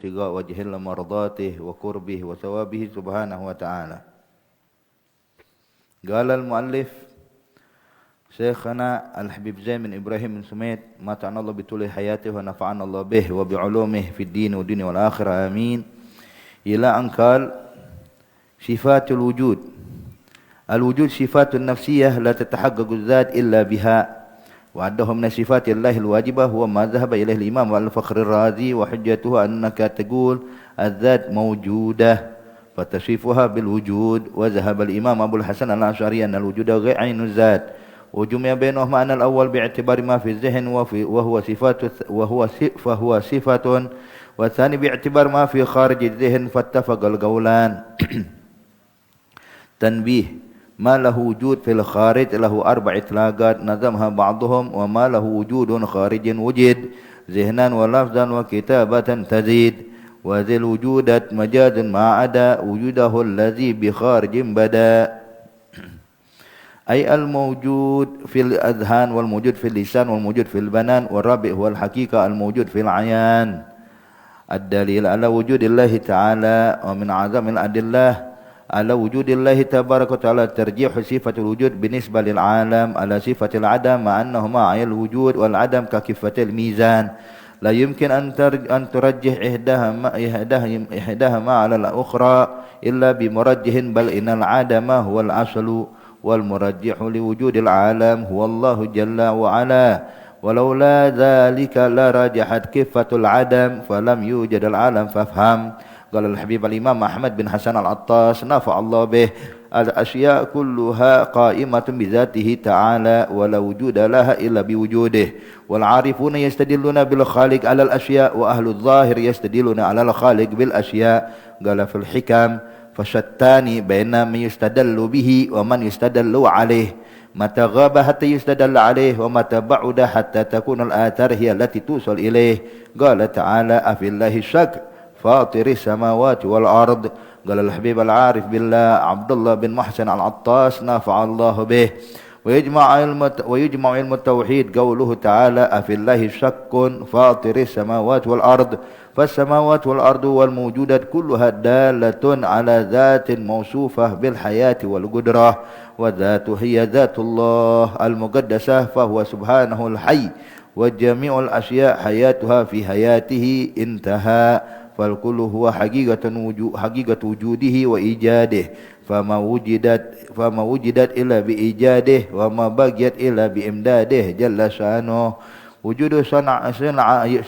ابتغاء وجه مرضاته وقربه وثوابه سبحانه وتعالى. قال المؤلف شيخنا الحبيب زين بن إبراهيم بن سميت متعنا الله بطول حياته ونفعنا الله به وبعلومه في الدين والدنيا والآخرة آمين. إلى أن قال صفات الوجود. الوجود صفات نفسية لا تتحقق الذات إلا بها، وعده من صفات الله الواجبة هو ما ذهب إليه الإمام الفخر الرازي، وحجته أنك تقول الذات موجودة فتصفها بالوجود. وذهب الإمام أبو الحسن الأشعري أن الوجود غير عين الذات، وجمع بينهما أن الأول باعتبار ما في الذهن فهو صفة، والثاني باعتبار ما في خارج الذهن فاتفق القولان. تنبيه: ما له وجود في الخارج له 4 إطلاقات نظمها بعضهم: وما له وجود خارج وجد ذهنا ولفظا وكتابة تزيد، وذي الوجودة مجاز ما عدا وجوده الذي بخارج بدا، أي الموجود في الأذهان والموجود في اللسان والموجود في البنان. والرابع هو الحقيقة الموجود في العيان. الدليل على وجود الله تعالى، ومن أعظم الأدلة على وجود الله تبارك وتعالى ترجيح صفة الوجود بالنسبة للعالم على صفة العدم، مع أنهما عين الوجود والعدم ككفة الميزان، لا يمكن أن ترجح إحداهما على الأخرى إلا بمرجح، بل إن العدم هو الأصل، والمرجح لوجود العالم هو الله جل وعلا، ولولا ذلك لرجحت كفة العدم فلم يوجد العالم. فافهم. قال الحبيب الإمام أحمد بن حسن العطاس نفع الله به: الأشياء كلها قائمة بذاته تعالى ولا وجود لها إلا بوجوده. والعارفون يستدلون بالخالق على الأشياء، وأهل الظاهر يستدلون على الخالق بالأشياء. قال في الحكم: فشتان بين من يستدل به ومن يستدل عليه، متى غاب حتى يستدل عليه، ومتى بعد حتى تكون الآثار هي التي توصل إليه. قال تعالى: أفي الله الشك فاطر السماوات والأرض. قال الحبيب العارف بالله عبد الله بن محسن العطاس نفع الله به: ويجمع علم التوحيد قوله تعالى: أفي الله شك فاطر السماوات والأرض. فالسماوات والأرض والموجودات كلها دالة على ذات موصوفة بالحياة والقدرة، وذات هي ذات الله المقدسة، فهو سبحانه الحي، وجميع الأشياء حياتها في حياته انتهى، فالكل هو حقيقة وجوده وإيجاده، فما وجدت إلا بإيجاده، وما بقيت إلا بإمداده جل شأنه. وجود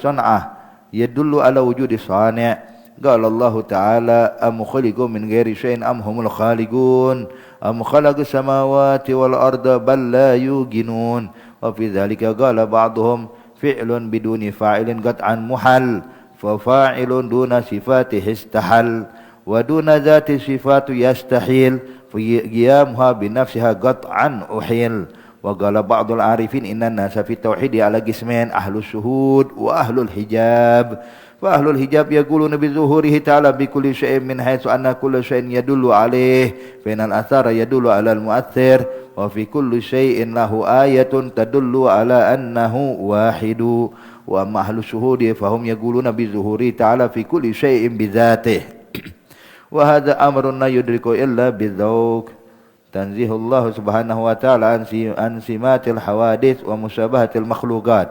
صنعة يدل على وجود صانع. قال الله تعالى: أم خلقوا من غير شيء أم هم الخالقون أم خلق السماوات والأرض بل لا يوقنون. وفي ذلك قال بعضهم: فعل بدون فاعل قطعا محل، ففاعل دون صفاته استحل، ودون ذات صفات يستحيل، قيامها بنفسها قطعا أحيل. وقال بعض العارفين: إن الناس في التوحيد على قسمين: أهل الشهود وأهل الحجاب. فأهل الحجاب يقولون بظهوره تعالى بكل شيء من حيث أن كل شيء يدل عليه، فإن الأثار يدل على المؤثر، وفي كل شيء له آية تدل على أنه واحد. وأما أهل الشهود فهم يقولون بظهوره تعالى في كل شيء بذاته، وهذا أمر لا يدرك إلا بالذوق. تنزيه الله سبحانه وتعالى عن سمات الحوادث ومشابهة المخلوقات.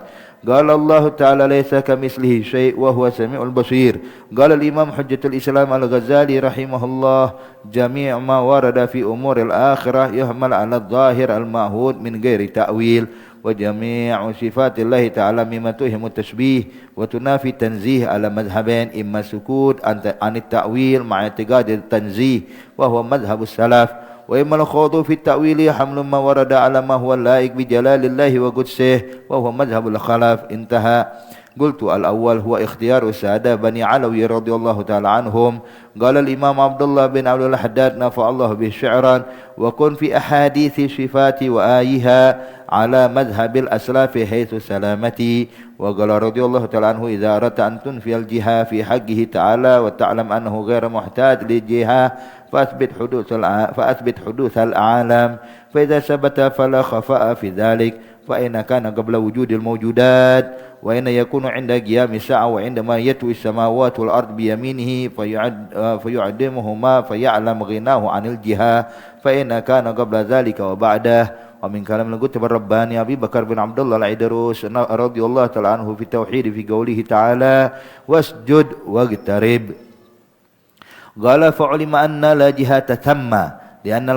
قال الله تعالى: ليس كمثله شيء وهو السميع البصير. قال الإمام حجة الإسلام الغزالي رحمه الله: جميع ما ورد في أمور الآخرة يحمل على الظاهر المعهود من غير تأويل، وجميع صفات الله تعالى مما توهم التشبيه وتنافي التنزيه على مذهبين: إما السكوت عن التأويل مع اعتقاد التنزيه وهو مذهب السلف، وإما الخوض في التأويل حمل ما ورد على ما هو اللائق بجلال الله وقدسه وهو مذهب الخلف. انتهى. قلت: الأول هو اختيار السادة بني علوي رضي الله تعالى عنهم. قال الإمام عبد الله بن عبد الحداد نفع الله به شعرا: وكن في أحاديث الصفات وآيها على مذهب الأسلاف حيث سلامتي. وقال رضي الله تعالى عنه: إذا أردت أن تنفي الجهة في حقه تعالى وتعلم أنه غير محتاج للجهة فأثبت حدوث العالم، فإذا ثبت فلا خفاء في ذلك. fa inna kana qabla wujudil mawjudat wa inna yakunu 'inda qiyamis sa'a wa 'inda ma yatwi as-samawati wal ard bi yaminihi fayu'addimuhuma faya'lam ghinahu 'anil jiha fa inna kana qabla dzalika wa ba'dah. Wa min kalam al-Qutb ar-Rabbani Abi Bakar bin Abdullah al-Aidarus radhiyallahu ta'ala anhu fi tauhid fi qawlihi ta'ala wasjud waqtarib. Qala fa'ulima anna la jihata thamma لأن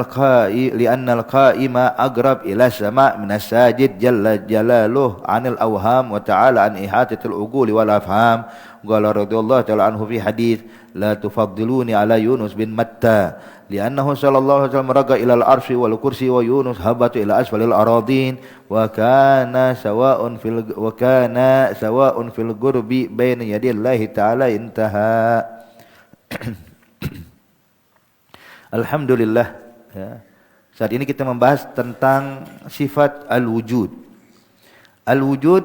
القائم أقرب إلى السماء من الساجد جل جلاله عن الأوهام وتعالى عن إحاطة العقول والأفهام. قال رضي الله تعالى عنه في حديث لا تفضلوني على يونس بن متى لأنه صلى الله عليه وسلم رجع إلى العرش والكرسي ويونس هبط إلى أسفل الأراضين وكان سواء في القرب بين يدي الله تعالى انتهى. Alhamdulillah ya. Saat ini kita membahas tentang sifat al-wujud. Al-wujud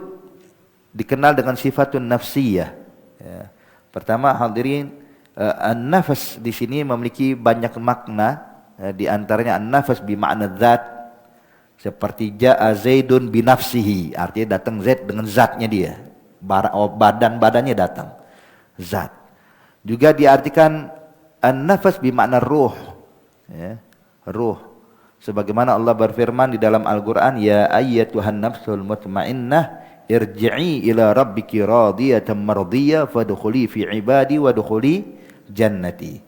dikenal dengan sifatun nafsiyah ya. Pertama hadirin, an-nafas di sini memiliki banyak makna ya. Di antaranya an-nafas bermakna zat, seperti ja'a Zaidun bi nafsihi, artinya datang Zaid dengan zatnya dia, badannya datang zat. Juga diartikan an-nafas bermakna ruh ya, ruh. Sebagaimana Allah berfirman di dalam Al-Qur'an, ya ayyatuhan nafsul mutmainnah irji'i ila rabbiki radiyatan mardiyah fadkhuli fi ibadi wadkhuli jannati.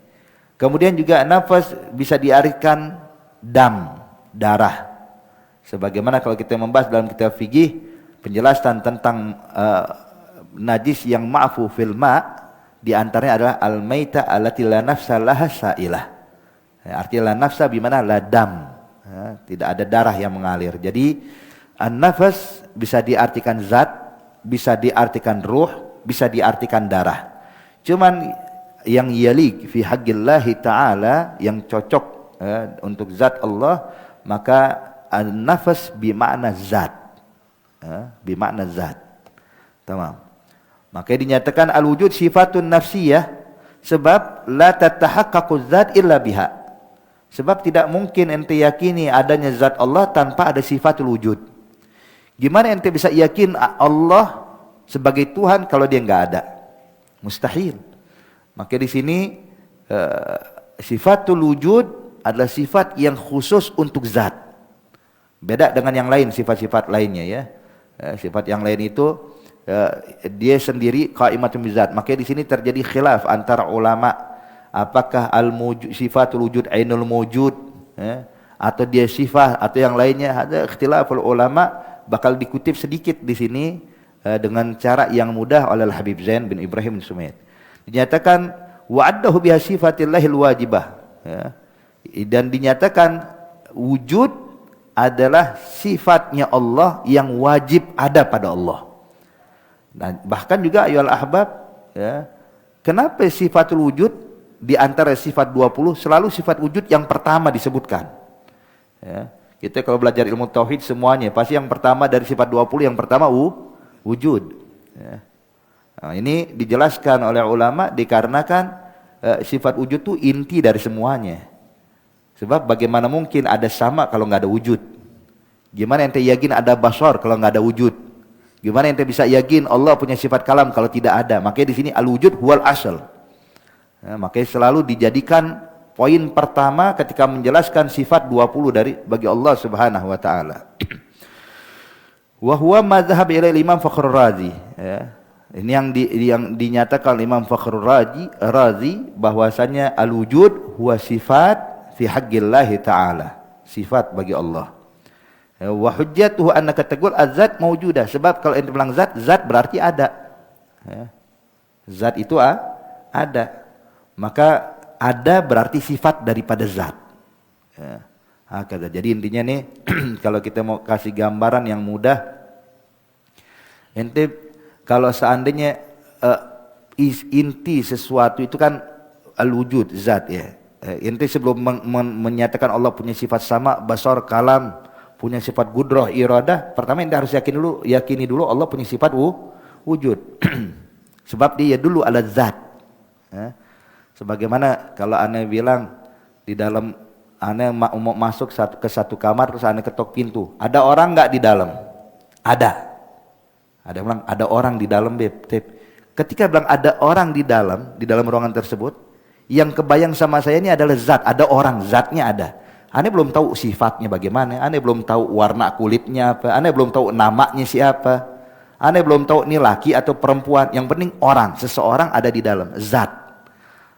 Kemudian juga nafas bisa diartikan dam, darah. Sebagaimana kalau kita membahas dalam kitab fikih penjelasan tentang najis yang ma'fu fil ma', di antaranya adalah al-maita allati la nafsa laha sa'ilah. Ya, artinya la nafsa bimana la dam. Ya, tidak ada darah yang mengalir. Jadi an-nafas bisa diartikan zat, bisa diartikan ruh, bisa diartikan darah. Cuman yang yalik fi haqqillahi ta'ala, yang cocok untuk zat Allah, maka an-nafas bimakna zat. Bimakna zat. Tamam. Maka dinyatakan al-wujud sifatun nafsiyah, sebab la tatahaqqaqu zat illa biha. Sebab tidak mungkin ente yakini adanya zat Allah tanpa ada sifatul wujud. Gimana ente bisa yakin Allah sebagai Tuhan kalau dia enggak ada? Mustahil. Maka di sini sifatul wujud adalah sifat yang khusus untuk zat. Beda dengan yang lain, sifat-sifat lainnya ya. Sifat yang lain itu dia sendiri qaimatun bizat. Maka di sini terjadi khilaf antara ulama, apakah sifatul wujud ainul mawjud atau dia sifat atau yang lainnya. Ada ikhtilaful ulama, bakal dikutip sedikit di sini dengan cara yang mudah oleh Habib Zain bin Ibrahim bin Sumaid. Dinyatakan wa'addahu biha sifatillahil wajibah ya. Dan dinyatakan wujud adalah sifatnya Allah yang wajib ada pada Allah. Dan bahkan juga ayyuhal ahbab ya, kenapa sifatul wujud di antara sifat 20 selalu sifat wujud yang pertama disebutkan ya. Kita kalau belajar ilmu tauhid semuanya pasti yang pertama dari sifat 20 yang pertama wujud ya. Nah, ini dijelaskan oleh ulama dikarenakan sifat wujud itu inti dari semuanya. Sebab bagaimana mungkin ada sama kalau nggak ada wujud? Gimana ente yakin ada basar kalau nggak ada wujud? Gimana ente bisa yakin Allah punya sifat kalam kalau tidak ada? Makanya di sini al-wujud huwal asal. Ya, makanya selalu dijadikan poin pertama ketika menjelaskan sifat 20 bagi Allah Subhanahu wa taala. Wa huwa madzhab ila Imam Fakhrur Razi ya. Ini yang dinyatakan Imam Fakhrur Razi bahwasanya al-wujud huwa sifat fi haqqillahi ta'ala, sifat bagi Allah. Wa hujjatuhu annaka taqul az-zat mawjudah, sebab kalau ente bilang zat berarti ada ya. Zat itu ada, maka ada berarti sifat daripada zat ya. Jadi intinya nih kalau kita mau kasih gambaran yang mudah, ente kalau seandainya inti sesuatu itu kan al-wujud zat ya. Ente sebelum menyatakan Allah punya sifat sama, basar, kalam, punya sifat gudrah, iradah, pertama ente harus yakini dulu Allah punya sifat wujud. Sebab dia dulu adalah zat. Ya. Sebagaimana kalau ane bilang di dalam ane mau masuk ke satu kamar terus ane ketok pintu, ada orang enggak di dalam? Ada. Ada yang bilang ada orang di dalam beb. Ketika bilang ada orang di dalam ruangan tersebut, yang kebayang sama saya ini adalah zat, ada orang, zatnya ada. Ane belum tahu sifatnya bagaimana, ane belum tahu warna kulitnya apa, ane belum tahu namanya siapa, ane belum tahu ini laki atau perempuan. Yang penting orang, seseorang ada di dalam, zat.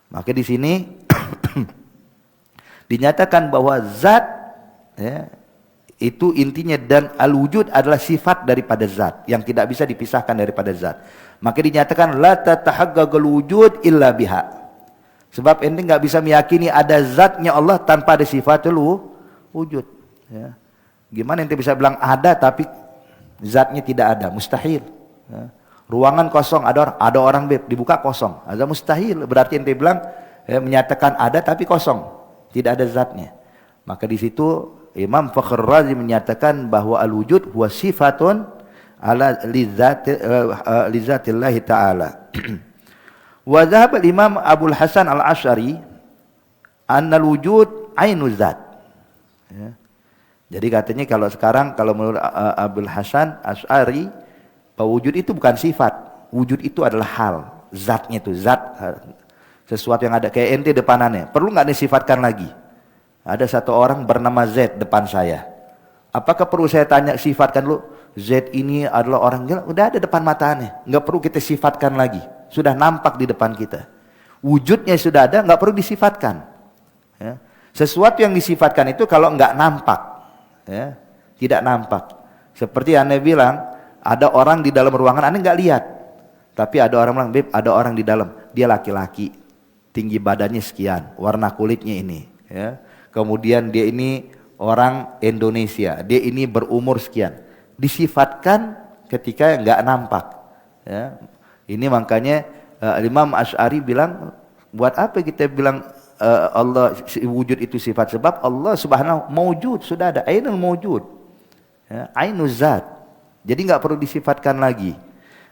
Maka di sini dinyatakan bahwa zat, ya, itu intinya, dan al-wujud adalah sifat daripada zat yang tidak bisa dipisahkan daripada zat. Maka dinyatakan la tatahaqqaqul wujud illa biha. Sebab ente nggak bisa meyakini ada zatnya Allah tanpa ada sifatul wujud. Ya. Gimana ente bisa bilang ada tapi zatnya tidak ada? Mustahil. Ya. Ruangan kosong, ada orang beb, dibuka kosong, ada mustahil. Berarti ente bilang menyatakan ada tapi kosong, tidak ada zatnya. Maka di situ Imam Fakhr Razi menyatakan bahwa al-wujud huwa sifatun ala li zatillahi ta'ala. Wa dhahaba al-Imam Abul Hasan Al-Asy'ari anna al-wujud ainu zat. Ya. Jadi katanya kalau menurut Abul Hasan Asy'ari, bahwa wujud itu bukan sifat. Wujud itu adalah hal, zatnya itu, zat, sesuatu yang ada. Kayak ente depanannya, perlu nggak disifatkan lagi? Ada satu orang bernama Z depan saya. Apakah perlu saya tanya, sifatkan dulu, Z ini adalah orang gila? Udah ada depan matanya, nggak perlu kita sifatkan lagi. Sudah nampak di depan kita. Wujudnya sudah ada, nggak perlu disifatkan. Ya. Sesuatu yang disifatkan itu kalau nggak nampak, ya, tidak nampak. Seperti Anda bilang, ada orang di dalam ruangan, Anda nggak lihat. Tapi ada orang bilang, Beb, ada orang di dalam. Dia laki-laki, tinggi badannya sekian, warna kulitnya ini. Ya. Kemudian dia ini orang Indonesia, dia ini berumur sekian. Disifatkan ketika nggak nampak. Ya. Ini makanya Imam Asy'ari bilang, buat apa kita bilang Allah wujud itu sifat? Sebab Allah Subhanahu maujud, sudah ada, ainul maujud, ya, ainul zat. Jadi nggak perlu disifatkan lagi.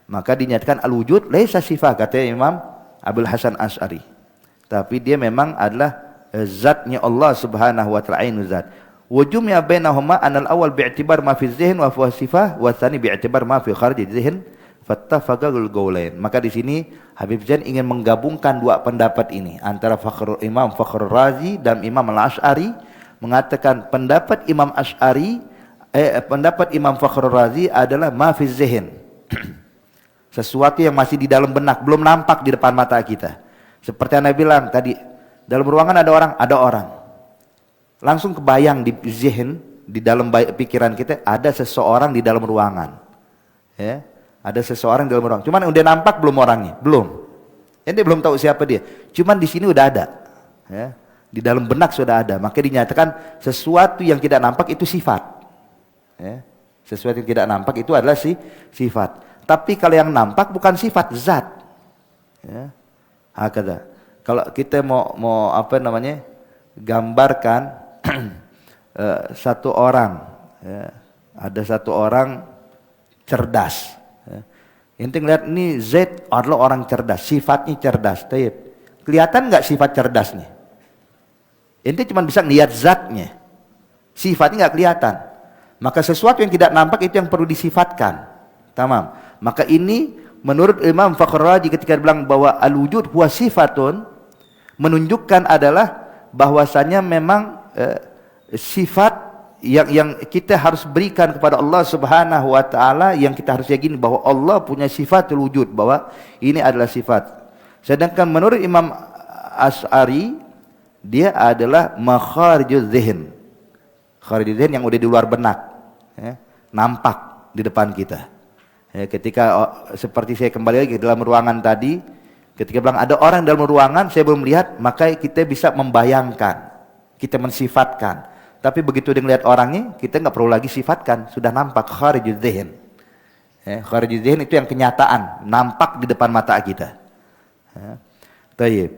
Maka dinyatakan al-wujud laisa sifat, kata Imam Abul Hasan Asy'ari. Tapi dia memang adalah zatnya Allah Subhanahu wa taala, ainul zat. Wujumnya bainahuma anal awal bi'tibar ma fi dzihn wa huwa sifah, wa tsani bi'tibar ma fi kharij dzihn. Fattafaqul qaulain. Maka di sini Habib Zain ingin menggabungkan dua pendapat ini antara Imam Fakhr Razi dan Imam Al-Asy'ari, mengatakan pendapat Imam Asy'ari pendapat Imam Fakhr Razi adalah ma fi dzihn. Sesuatu yang masih di dalam benak, belum nampak di depan mata kita. Seperti Anda bilang tadi, dalam ruangan ada orang. Langsung kebayang di zihn, di dalam pikiran kita ada seseorang di dalam ruangan. Ya. Ada seseorang di dalam ruangan. Cuman udah nampak belum orangnya? Belum. Ente belum tahu siapa dia. Cuman di sini udah ada. Ya. Di dalam benak sudah ada. Maka dinyatakan sesuatu yang tidak nampak itu sifat. Ya. Sesuatu yang tidak nampak itu adalah sifat. Tapi kalau yang nampak bukan sifat, zat. Ya. Hakada. Kalau kita mau apa namanya? Gambarkan satu orang. Ya. Ada satu orang cerdas. Ente ngeliat ini Z adalah orang cerdas, sifatnya cerdas. Taib. Kelihatan nggak sifat cerdasnya? Ente cuma bisa lihat zatnya, sifatnya nggak kelihatan. Maka sesuatu yang tidak nampak itu yang perlu disifatkan. Tamam. Maka ini menurut Imam Fakhr Razi ketika bilang bahwa al-wujud huwa sifatun, menunjukkan adalah bahwasanya memang sifat yang kita harus berikan kepada Allah Subhanahu wa taala, yang kita harus yakini bahwa Allah punya sifatul wujud, bahwa ini adalah sifat. Sedangkan menurut Imam Asy'ari, dia adalah makharijuz dzihn. Kharijuz dzihn yang udah di luar benak, ya, nampak di depan kita. Ya, ketika seperti saya kembali lagi ke dalam ruangan tadi, ketika bilang ada orang dalam ruangan, saya belum lihat, maka kita bisa membayangkan, kita mensifatkan. Tapi begitu dia melihat orangnya, kita nggak perlu lagi sifatkan, sudah nampak kharijuz dzihn. Ya, kharijuz dzihn itu yang kenyataan, nampak di depan mata kita. Ya. Tayyib.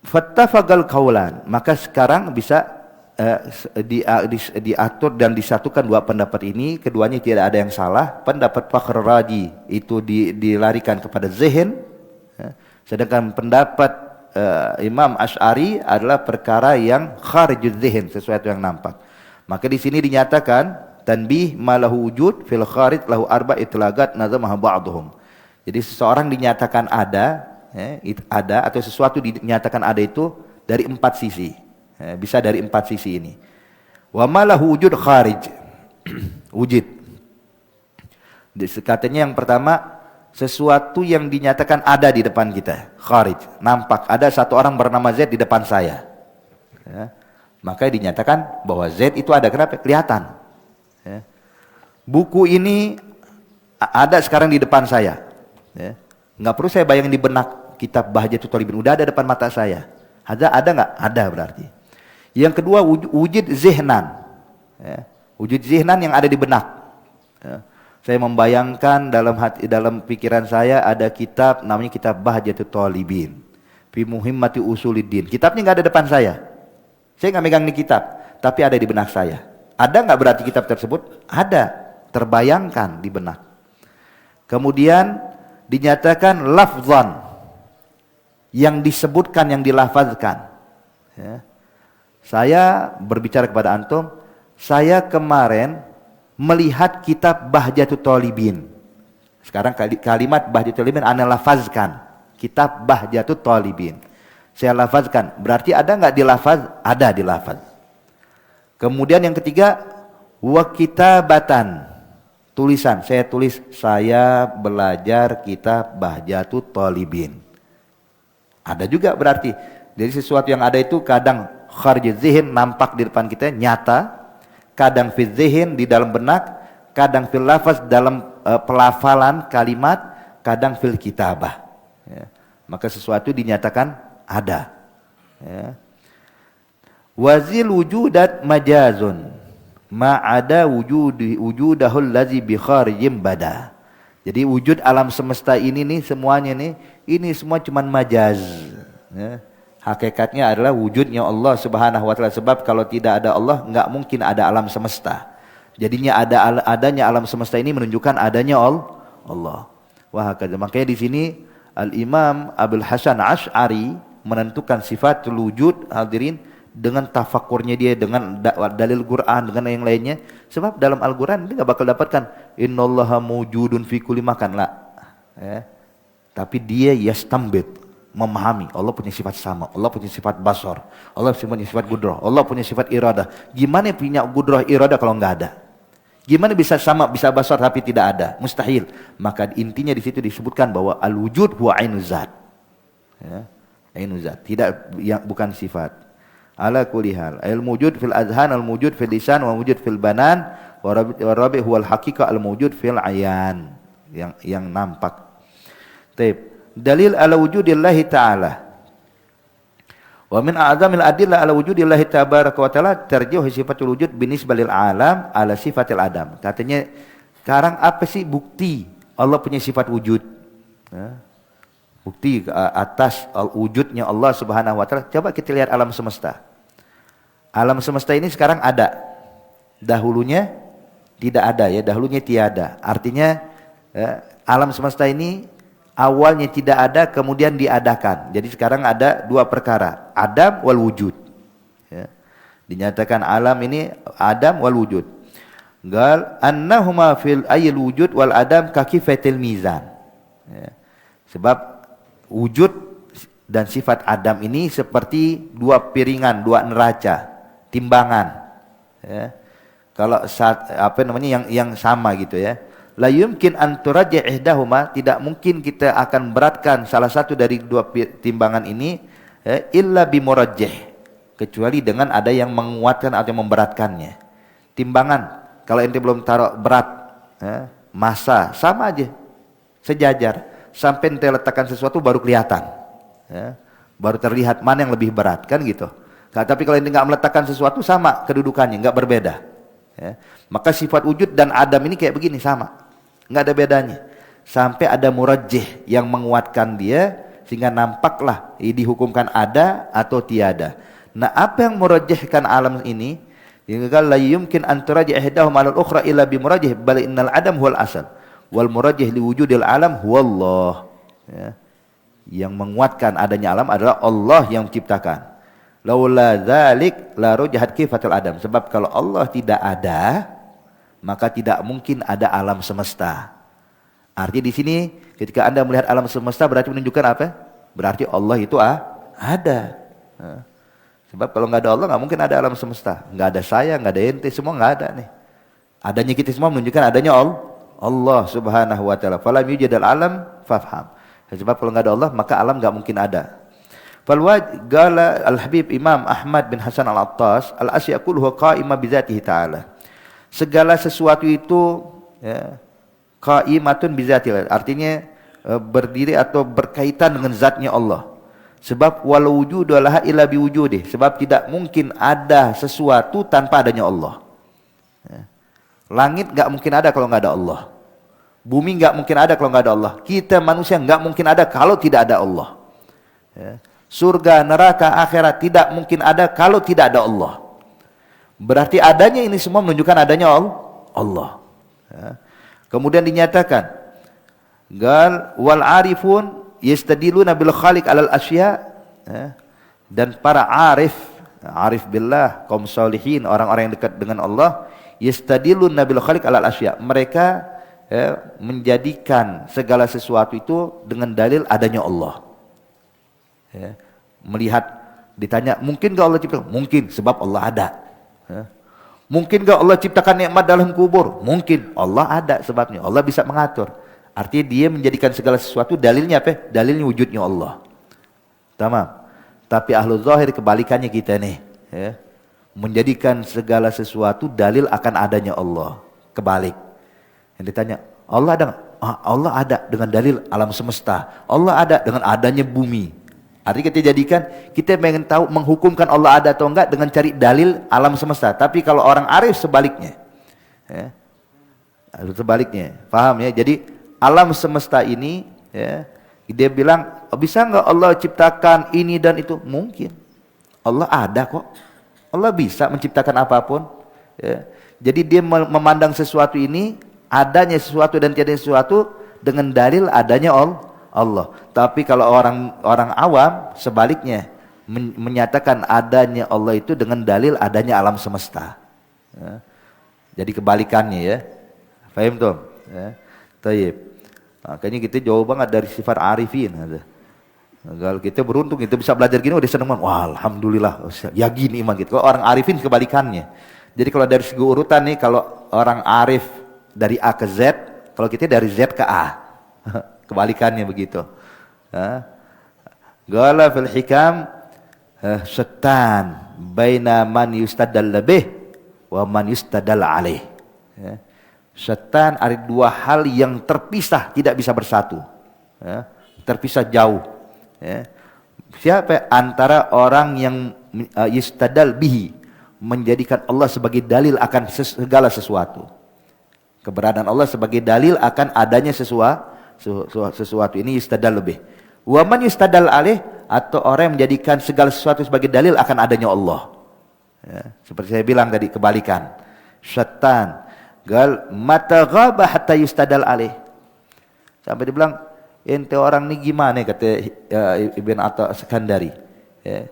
Fattafaqal qaulan, maka sekarang bisa diatur dan disatukan dua pendapat ini, keduanya tidak ada yang salah. Pendapat Fakhr Razi itu dilarikan kepada dzihn, ya. Sedangkan pendapat Imam Asy'ari adalah perkara yang kharijuz dzihn, sesuatu yang nampak. Maka di sini dinyatakan Tanbih ma lahu wujud fil kharij lahu arba' itlagat nazamaha ba'dhum. Jadi seseorang dinyatakan ada, ada atau sesuatu dinyatakan ada itu dari 4 sisi. Bisa dari 4 sisi ini. Wa ma lahu wujud kharij. Wujud. Katanya yang pertama, sesuatu yang dinyatakan ada di depan kita, kharij, nampak. Ada satu orang bernama Z di depan saya. Maka dinyatakan bahwa Z itu ada. Kenapa? Kelihatan. Buku ini ada sekarang di depan saya. Nggak perlu saya bayangin di benak kitab Bahjatul Thalibin. Udah ada depan mata saya. Ada nggak? Ada berarti. Yang kedua wujud zihnan. Wujud zihnan yang ada di benak. Saya membayangkan dalam pikiran saya ada kitab namanya kitab Bahjatul Thalibin fi muhimmati usuliddin. Kitabnya nggak ada depan saya. Saya nggak megang di kitab, tapi ada di benak saya. Ada nggak berarti kitab tersebut? Ada, terbayangkan di benak. Kemudian dinyatakan lafzan, yang disebutkan, yang dilafazkan. Saya berbicara kepada antum, saya kemarin melihat kitab Bahjatul Thalibin. Sekarang kalimat Bahjatul Thalibin ana lafazkan, kitab Bahjatul Thalibin. Saya lafazkan, berarti ada nggak dilafaz? Ada dilafaz. Kemudian yang ketiga, wa kitabatan, tulisan. Saya tulis, saya belajar kitab Bahjatul Thalibin. Ada juga berarti. Jadi sesuatu yang ada itu kadang kharij zihin, nampak di depan kita, nyata. Kadang fil zihin, di dalam benak. Kadang fil lafaz, dalam pelafalan kalimat. Kadang fil kitabah. Maka sesuatu dinyatakan ada. Wazil wujudat majazun ma'ada wujudahul lazi bi kharijim bada. Jadi wujud alam semesta ini nih, semuanya nih, ini semua cuman majaz. Hakikatnya adalah wujudnya Allah Subhanahu wa taala, sebab kalau tidak ada Allah enggak mungkin ada alam semesta. Jadinya adanya alam semesta ini menunjukkan adanya Allah. Wah, makanya di sini Al-Imam Abul Hasan Asy'ari menentukan sifatul wujud, hadirin, dengan tafakurnya dia, dengan dalil Quran, dengan yang lainnya. Sebab dalam Al-Quran dia enggak bakal dapatkan innallaha mawjudun fi kulli makan, la. Tapi dia yastambit, memahami Allah punya sifat sama, Allah punya sifat basar, Allah punya sifat gudrah, Allah punya sifat iradah. Gimana punya gudrah iradah kalau enggak ada? Gimana bisa sama, bisa basar tapi tidak ada? Mustahil. Maka intinya di situ disebutkan bahwa al-wujud huwa ainuz zat. Ainuz zat, tidak, yang bukan sifat. Ala kulli hal, al-mujud fil azhan, al-mujud fil lisan, wa mujud fil banan, wa rabi huwal haqiqah, al-mujud fil ayan, yang nampak. Taib. Dalil ala wujudillahi ta'ala. Wa min a'zamil adillah ala wujudillahi tabaraka wa ta'ala tarjih sifatul wujud binisbah lil alam ala sifatil adam. Katanya sekarang apa sih bukti Allah punya sifat wujud? Bukti atas wujudnya Allah Subhanahu wa taala. Coba kita lihat alam semesta. Alam semesta ini sekarang ada. Dahulunya tidak ada, ya, dahulunya tiada. Artinya alam semesta ini awalnya tidak ada, kemudian diadakan. Jadi sekarang ada dua perkara, adam wal wujud. Dinyatakan alam ini adam wal wujud. Gal annahuma fil ayil wujud wal adam kakifatil mizan. Sebab wujud dan sifat adam ini seperti dua piringan, dua neraca, timbangan. Kalau yang sama gitu ya. La yumkin an turajjih ihdahuma, tidak mungkin kita akan beratkan salah satu dari dua timbangan ini illa bimurajjih, kecuali dengan ada yang menguatkan atau memberatkannya. Timbangan, kalau ente belum taruh berat, massa sama aja, sejajar. Sampai ente letakkan sesuatu baru kelihatan, baru terlihat mana yang lebih berat, kan gitu. Tapi kalau ente nggak meletakkan sesuatu, sama kedudukannya, nggak berbeda. Maka sifat wujud dan adam ini kayak begini, sama, nggak ada bedanya. Sampai ada murajjih yang menguatkan dia, sehingga nampaklah dihukumkan ada atau tiada. Nah, apa yang murajjihkan alam ini? Yang la yumkin an turajjih ihdahum 'ala al-ukhra illa bi murajjih, bal innal adam huwal asal wal murajjih li wujudil alam huwallah. Yang menguatkan adanya alam adalah Allah yang menciptakan. Laula dzalik la rujahat kifatul adam. Sebab kalau Allah tidak ada, maka tidak mungkin ada alam semesta. Artinya di sini ketika Anda melihat alam semesta berarti menunjukkan apa? Berarti Allah itu ada. Sebab kalau nggak ada Allah nggak mungkin ada alam semesta. Nggak ada saya, nggak ada ente, semua nggak ada nih. Adanya kita semua menunjukkan adanya Allah Subhanahu wa taala. Falam yujadal alam fafham. Sebab kalau nggak ada Allah maka alam nggak mungkin ada. Falwajala al-Habib Imam Ahmad bin Hasan al-Attas al-asya kulluhu qa'imah bi dzatihi ta'ala. Segala sesuatu itu ya, qa'imatun bi dzatihi, artinya berdiri atau berkaitan dengan zatnya Allah. Sebab walau wujudu laha illa bi wujudih, sebab tidak mungkin ada sesuatu tanpa adanya Allah. Ya. Langit enggak mungkin ada kalau enggak ada Allah. Bumi enggak mungkin ada kalau enggak ada Allah. Kita manusia enggak mungkin ada kalau tidak ada Allah. Ya. Surga, neraka, akhirat tidak mungkin ada kalau tidak ada Allah. Berarti adanya ini semua menunjukkan adanya Allah. Ya. Kemudian dinyatakan, gal wal arifun yastadiluna bil khaliq alal asya, ya. Dan para arif billah, kaum salihin, orang-orang yang dekat dengan Allah, yastadiluna bil khaliq alal asya, mereka ya, menjadikan segala sesuatu itu dengan dalil adanya Allah. Ya. Melihat, ditanya mungkin gak Allah ciptakan? Mungkin, sebab Allah ada. Ya. Mungkin gak Allah ciptakan nikmat dalam kubur? Mungkin, Allah ada sebabnya, Allah bisa mengatur. Artinya dia menjadikan segala sesuatu dalilnya apa? Dalilnya wujudnya Allah. Tamam. Tapi ahlu zahir kebalikannya kita nih, ya. Menjadikan segala sesuatu dalil akan adanya Allah. Kebalik. Yang ditanya, Allah ada? Allah ada dengan dalil alam semesta. Allah ada dengan adanya bumi. Artinya kita jadikan, kita ingin tahu menghukumkan Allah ada atau enggak dengan cari dalil alam semesta. Tapi kalau orang arif sebaliknya, ya, sebaliknya, paham ya? Jadi alam semesta ini, ya, dia bilang bisa enggak Allah ciptakan ini dan itu? Mungkin. Allah ada kok. Allah bisa menciptakan apapun. Ya. Jadi dia memandang sesuatu ini, adanya sesuatu dan tiada sesuatu dengan dalil adanya Allah. Tapi kalau orang awam sebaliknya menyatakan adanya Allah itu dengan dalil adanya alam semesta. Ya. Jadi kebalikannya ya. Paham tuh? Ya. Taib. Makanya kita jauh banget dari sifat arifin. Kalau kita beruntung kita bisa belajar gini udah seneng banget. Wah, alhamdulillah. Ya gini iman gitu. Kalau orang arifin kebalikannya. Jadi kalau dari segi urutan nih, kalau orang arif dari A ke Z, kalau kita dari Z ke A. Kebalikannya begitu. Qala fil hikam syattan baina man yustadall bih wa man yustadall alaih. Syattan ada dua hal yang terpisah, tidak bisa bersatu. Terpisah jauh. Siapa? Antara orang yang yustadal bihi, menjadikan Allah sebagai dalil akan segala sesuatu. Keberadaan Allah sebagai dalil akan adanya sesuatu ini yustadal lebih. Wa man yustadal alaih, atau orang yang menjadikan segala sesuatu sebagai dalil akan adanya Allah. Ya, seperti saya bilang tadi, kebalikan. Syaitan gal mata ghaba hatta yustadal alaih. Sampai dibilang, ente orang ini gimana, kata Ibn Atta Sekandari. Ya.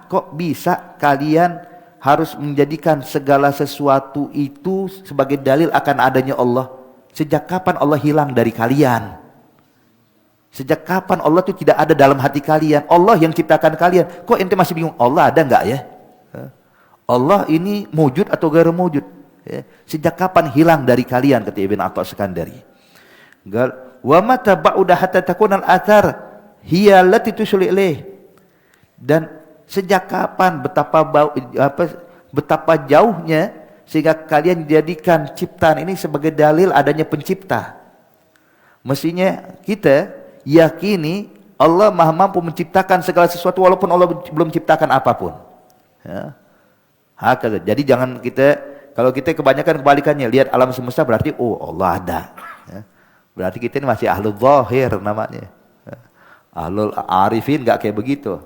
Kok bisa kalian harus menjadikan segala sesuatu itu sebagai dalil akan adanya Allah? Sejak kapan Allah hilang dari kalian? Sejak kapan Allah itu tidak ada dalam hati kalian? Allah yang ciptakan kalian. Kok ente masih bingung? Allah ada enggak ya? Allah ini wujud atau ghair wujud? Sejak kapan hilang dari kalian? Kata Ibn Atta Sekandari. Wa mata ba'uda hatta takuna al-athar hiya allati tusul ilaih. Dan sejak kapan betapa jauhnya sehingga kalian jadikan ciptaan ini sebagai dalil adanya pencipta. Mestinya kita yakini Allah maha mampu menciptakan segala sesuatu walaupun Allah belum ciptakan apapun. Ya. Jadi jangan kita, kalau kita kebanyakan kebalikannya, lihat alam semesta berarti oh Allah ada. Ya. Berarti kita ini masih ahlul zahir namanya. Ya. Ahlul arifin enggak kayak begitu.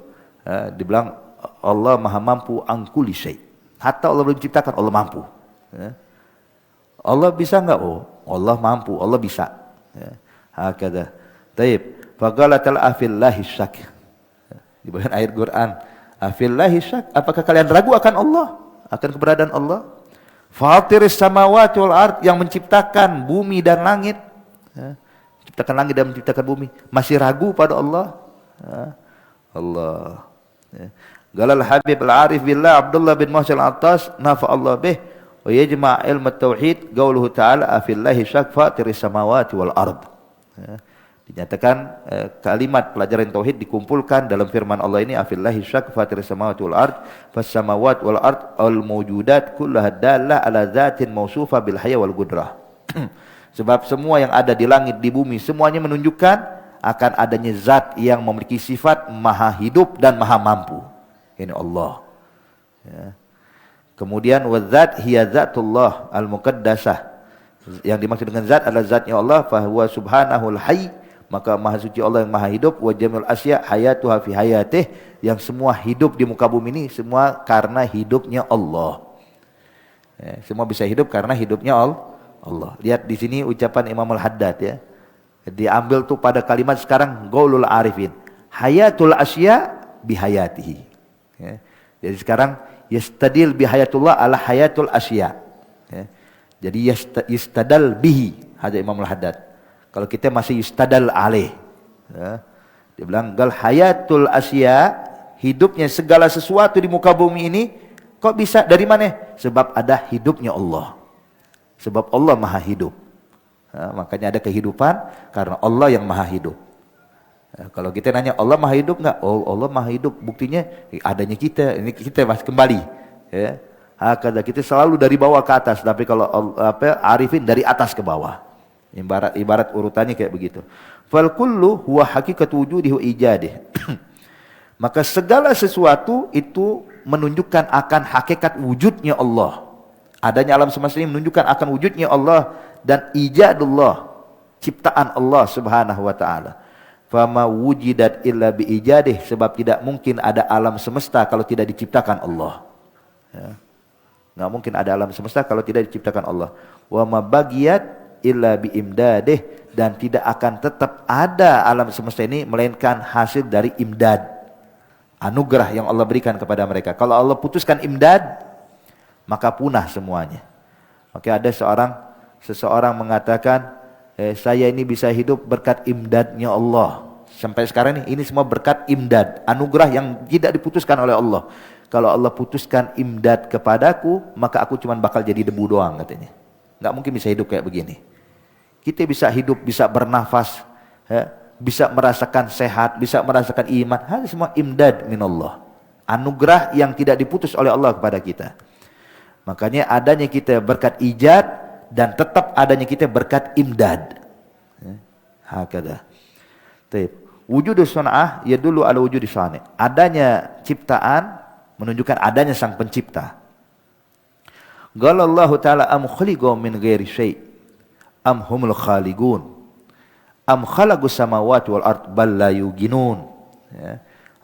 Ya. Dibilang Allah maha mampu an kulli syai'. Hatta Allah belum ciptakan, Allah mampu. Ya. Allah bisa enggak? Oh, Allah mampu, Allah bisa. Ya. Hakada. Taib. Faqala tal afillahi syak. Di bagian ayat Quran, afillahi syak. Apakah kalian ragu akan Allah? Akan keberadaan Allah? Fatiris samawati wal ard, yang menciptakan bumi dan langit. Menciptakan langit dan menciptakan bumi. Masih ragu pada Allah? Allah. Galal Habib al-Arif billah Abdullah bin Muhsin al-Attas nafa Allah bih wa yajma' ilmu tauhid qauluhu ta'ala afillahi syak fatiris samawati wal ard. Dinyatakan kalimat pelajaran tauhid dikumpulkan dalam firman Allah ini, afillahi syak fatiris samawati wal ard fas samawati wal ard al mawjudat kullaha dallah ala dzatin mausufa bil hayya wal qudrah. Sebab semua yang ada di langit di bumi semuanya menunjukkan akan adanya zat yang memiliki sifat maha hidup dan maha mampu. Ini Allah. Kemudian wadzat hiya dzatullah al-muqaddasah. Yang dimaksud dengan zat adalah zatnya Allah, fa huwa subhanahul hayy, maka maha suci Allah yang maha hidup, wa jamil asya hayatuha fi hayatih, yang semua hidup di muka bumi ini semua karena hidupnya Allah. Semua bisa hidup karena hidupnya Allah. Lihat di sini ucapan Imam Al-Haddad ya. Diambil tuh pada kalimat sekarang Qaulul Arifin. Hayatul asya bihayatihi. Jadi sekarang yastadil bihayatullah ala hayatul asya. Jadi yastadal bihi, hadza Imam Al-Haddad. Kalau kita masih yustadal alaih. Dia bilang gal hayatul asya, hidupnya segala sesuatu di muka bumi ini kok bisa dari mana? Sebab ada hidupnya Allah. Sebab Allah maha hidup. Makanya ada kehidupan karena Allah yang maha hidup. Kalau kita nanya Allah maha hidup enggak? Oh, Allah maha hidup. Buktinya adanya kita. Ini kita masih kembali. Ya. Hakada, kita selalu dari bawah ke atas. Tapi kalau arifin dari atas ke bawah. Ibarat urutannya kayak begitu. Fal kullu huwa hakikatu wujudihi wa ijadih. Maka segala sesuatu itu menunjukkan akan hakikat wujudnya Allah. Adanya alam semesta ini menunjukkan akan wujudnya Allah dan ijadullah, ciptaan Allah Subhanahu wa taala. Fama wujidat illa bi ijadih, sebab tidak mungkin ada alam semesta kalau tidak diciptakan Allah. Enggak mungkin ada alam semesta kalau tidak diciptakan Allah. Wa ma bagiyat illa bi imdadih, dan tidak akan tetap ada alam semesta ini melainkan hasil dari imdad, anugerah yang Allah berikan kepada mereka. Kalau Allah putuskan imdad, maka punah semuanya. Maka ada seseorang mengatakan, saya ini bisa hidup berkat imdadnya Allah. Sampai sekarang ini semua berkat imdad, anugerah yang tidak diputuskan oleh Allah. Kalau Allah putuskan imdad kepadaku, maka aku cuma bakal jadi debu doang katanya. Nggak mungkin bisa hidup kayak begini. Kita bisa hidup, bisa bernafas, bisa merasakan sehat, bisa merasakan iman. Hal semua imdad minallah, anugerah yang tidak diputus oleh Allah kepada kita. Makanya adanya kita berkat ijad dan tetap adanya kita berkat imdad. Hakada. Baik. Wujudus sun'ah yadullu ala wujudis sani'. Adanya ciptaan menunjukkan adanya sang pencipta. Qala Allah Ta'ala am khuliqu min ghairi syai' am humul khaliqun am khalaqus samawati wal ard bal la yuqinun.